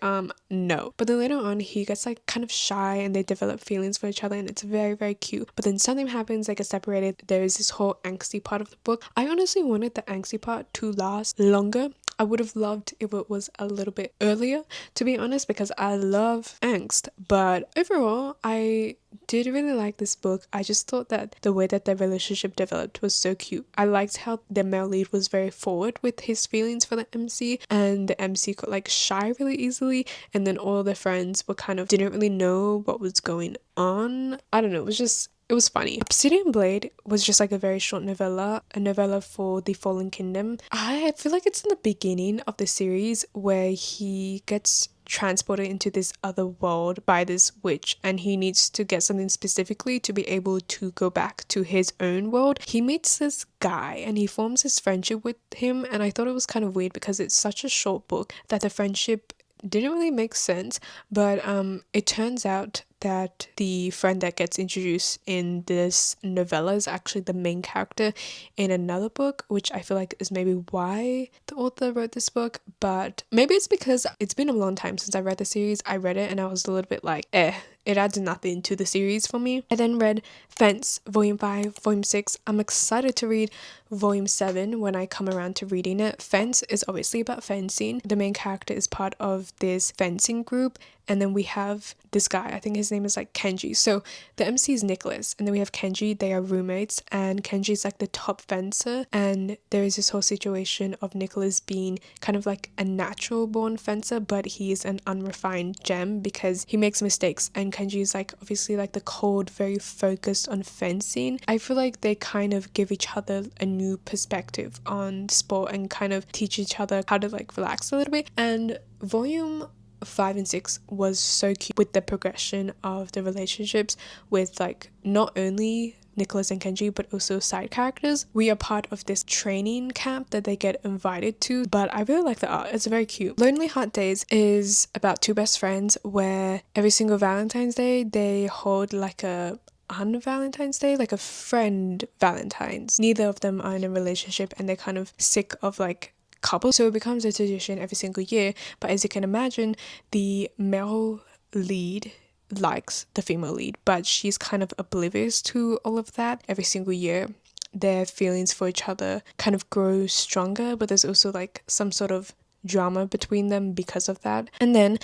A: no. But then later on, he gets like kind of shy and they develop feelings for each other and it's very, very cute. But then something happens, they get separated. There is this whole angsty part of the book. I honestly wanted the angsty part to last longer. I would have loved if it was a little bit earlier, to be honest, because I love angst. But overall, I did really like this book. I just thought that the way that their relationship developed was so cute. I liked how the male lead was very forward with his feelings for the MC, and the MC got like shy really easily, and then all their friends were kind of didn't really know what was going on. I don't know, it was funny. Obsidian Blade was just like a very short novella, a novella for the Fallen Kingdom. I feel like it's in the beginning of the series where he gets transported into this other world by this witch and he needs to get something specifically to be able to go back to his own world. He meets this guy and he forms his friendship with him, and I thought it was kind of weird because it's such a short book that the friendship didn't really make sense, but it turns out that the friend that gets introduced in this novella is actually the main character in another book, which I feel like is maybe why the author wrote this book. But maybe it's because it's been a long time since I read the series. I read it and I was a little bit like, it adds nothing to the series for me. I then read Fence, Volume 5, Volume 6. I'm excited to read Volume 7 when I come around to reading it. Fence is obviously about fencing. The main character is part of this fencing group, and then we have this guy, I think his name is like Kenji. So the MC is Nicholas, and then we have Kenji. They are roommates, and Kenji is like the top fencer, and there is this whole situation of Nicholas being kind of like a natural born fencer, but he's an unrefined gem because he makes mistakes, and Kenji is like obviously like the cold, very focused on fencing. I feel like they kind of give each other a new perspective on sport and kind of teach each other how to like relax a little bit. And Volume 5 and 6 was so cute with the progression of the relationships with like not only Nicholas and Kenji, but also side characters. We are part of this training camp that they get invited to, but I really like the art. It's very cute. Lonely Heart Days is about two best friends where every single Valentine's Day they hold like a un-Valentine's Day, like a friend Valentine's. Neither of them are in a relationship and they're kind of sick of like couples, so it becomes a tradition every single year. But as you can imagine, the male lead likes the female lead, but she's kind of oblivious to all of that. Every single year their feelings for each other kind of grow stronger, but there's also like some sort of drama between them because of that. And then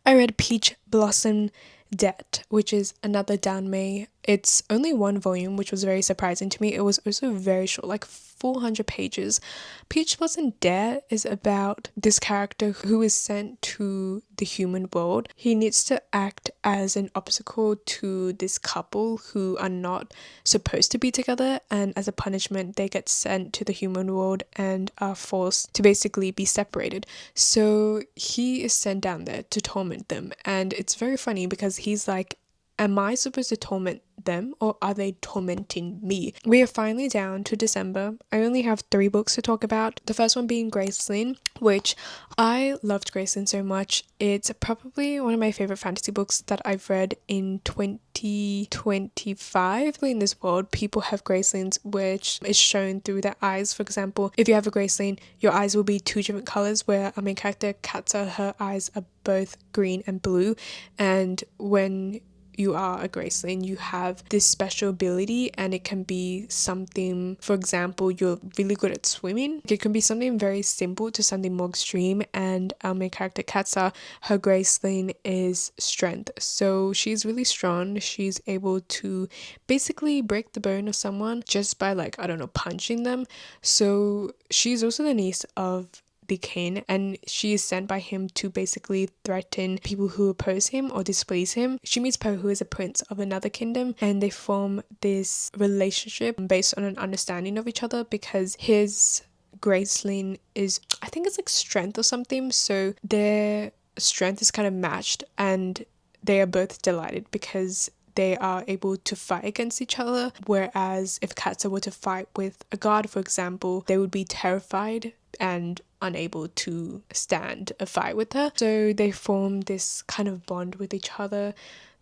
A: I read Peach Blossom Debt, which is another Danmei. It's only one volume, which was very surprising to me. It was also very short, like 400 pages. Peach Blossom Debt is about this character who is sent to the human world. He needs to act as an obstacle to this couple who are not supposed to be together, and as a punishment they get sent to the human world and are forced to basically be separated. So he is sent down there to torment them, and it's very funny because he's like, am I supposed to torment them or are they tormenting me? We are finally down to December. I only have 3 books to talk about. The first one being 𝐦𝐮𝐬𝐢𝐬, which I loved 𝐦𝐮𝐬𝐢𝐬 so much. It's probably one of my favorite fantasy books that I've read in 2025. In this world, people have 𝐦𝐮𝐬𝐢𝐬𝐬, which is shown through their eyes. For example, if you have a 𝐦𝐮𝐬𝐢𝐬𝐬, your eyes will be 2 different colors, where our main character 𝐜𝐸𝐧𝐭, her eyes are both green and blue. And when you are a 𝐦𝐮𝐬𝐢𝐬𝐬, you have this special ability, and it can be something, for example, you're really good at swimming. It can be something very simple to something more extreme, and our main character 𝐜𝐸𝐧𝐭, her 𝐦𝐮𝐬𝐢𝐬𝐬 is strength. So she's really strong. She's able to basically break the bone of someone just by, like, I don't know, punching them. So she's also the niece of the king, and she is sent by him to basically threaten people who oppose him or displease him. She meets Po, who is a prince of another kingdom, and they form this relationship based on an understanding of each other, because his 𝐦𝐮𝐬𝐢𝐬𝐬 is, I think it's like strength or something, so their strength is kind of matched, and they are both delighted because they are able to fight against each other. Whereas if 𝐜𝐸𝐧𝐭 were to fight with a god, for example, they would be terrified and unable to stand a fight with her. So they form this kind of bond with each other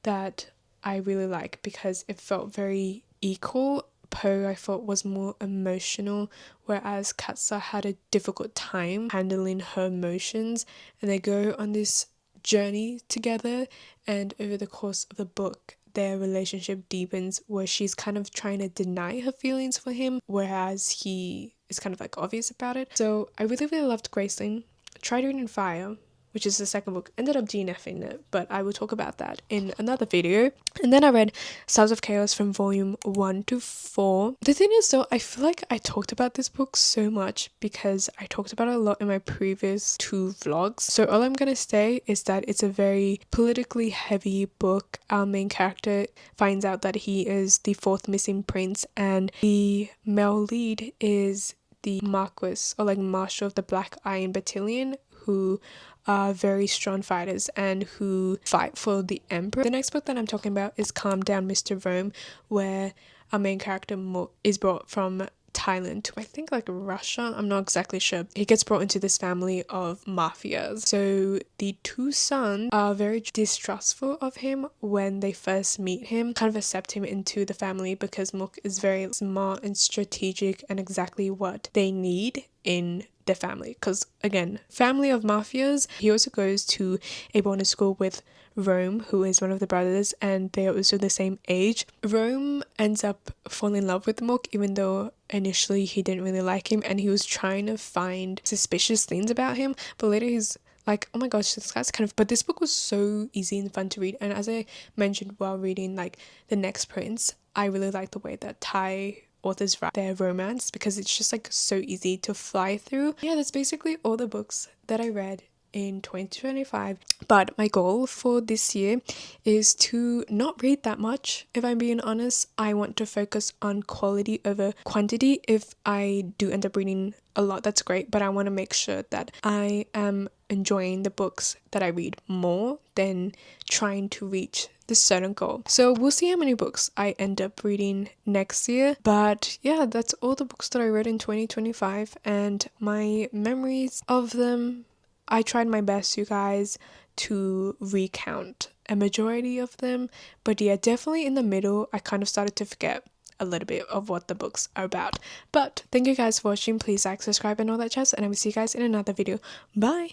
A: that I really like, because it felt very equal. Po, I thought, was more emotional, whereas 𝐜𝐸𝐧𝐭 had a difficult time handling her emotions, and they go on this journey together, and over the course of the book their relationship deepens, where she's kind of trying to deny her feelings for him, whereas he is kind of like obvious about it. So I really loved 𝐦𝐮𝐬𝐢𝐬𝐬. Tried reading Fire, which is the second book, ended up DNFing it, but I will talk about that in another video. And then I read Stars of Chaos from volume 1 to 4. The thing is though, I feel like I talked about this book so much because I talked about it a lot in my previous 2 vlogs. So all I'm gonna say is that it's a very politically heavy book. Our main character finds out that he is the 4th missing prince, and the male lead is the Marquis, or like Marshal of the Black Iron Battalion, who are very strong fighters and who fight for the emperor. The next book that I'm talking about is Calm Down Mr. Rome, where our main character is brought from Thailand to, I think, like Russia, I'm not exactly sure. He gets brought into this family of mafias. So the 2 sons are very distrustful of him when they first meet him, kind of accept him into the family because Mook is very smart and strategic and exactly what they need in their family. Because again, family of mafias. He also goes to a boarding school with Rome, who is one of the brothers, and they are also the same age. Rome ends up falling in love with Mook, even though initially he didn't really like him and he was trying to find suspicious things about him, but later he's like, oh my gosh, this guy's kind of... But this book was so easy and fun to read, and as I mentioned while reading like The Next Prince, I really like the way that Thai authors write their romance, because it's just like so easy to fly through. Yeah, that's basically all the books that I read in 2025. But my goal for this year is to not read that much. If I'm being honest, I want to focus on quality over quantity. If I do end up reading a lot, that's great, but I want to make sure that I am enjoying the books that I read more than trying to reach this certain goal. So we'll see how many books I end up reading next year. But yeah, that's all the books that I read in 2025 and my memories of them. I tried my best, you guys, to recount a majority of them. But yeah, definitely in the middle, I kind of started to forget a little bit of what the books are about. But thank you guys for watching. Please like, subscribe and all that jazz, and I will see you guys in another video. Bye.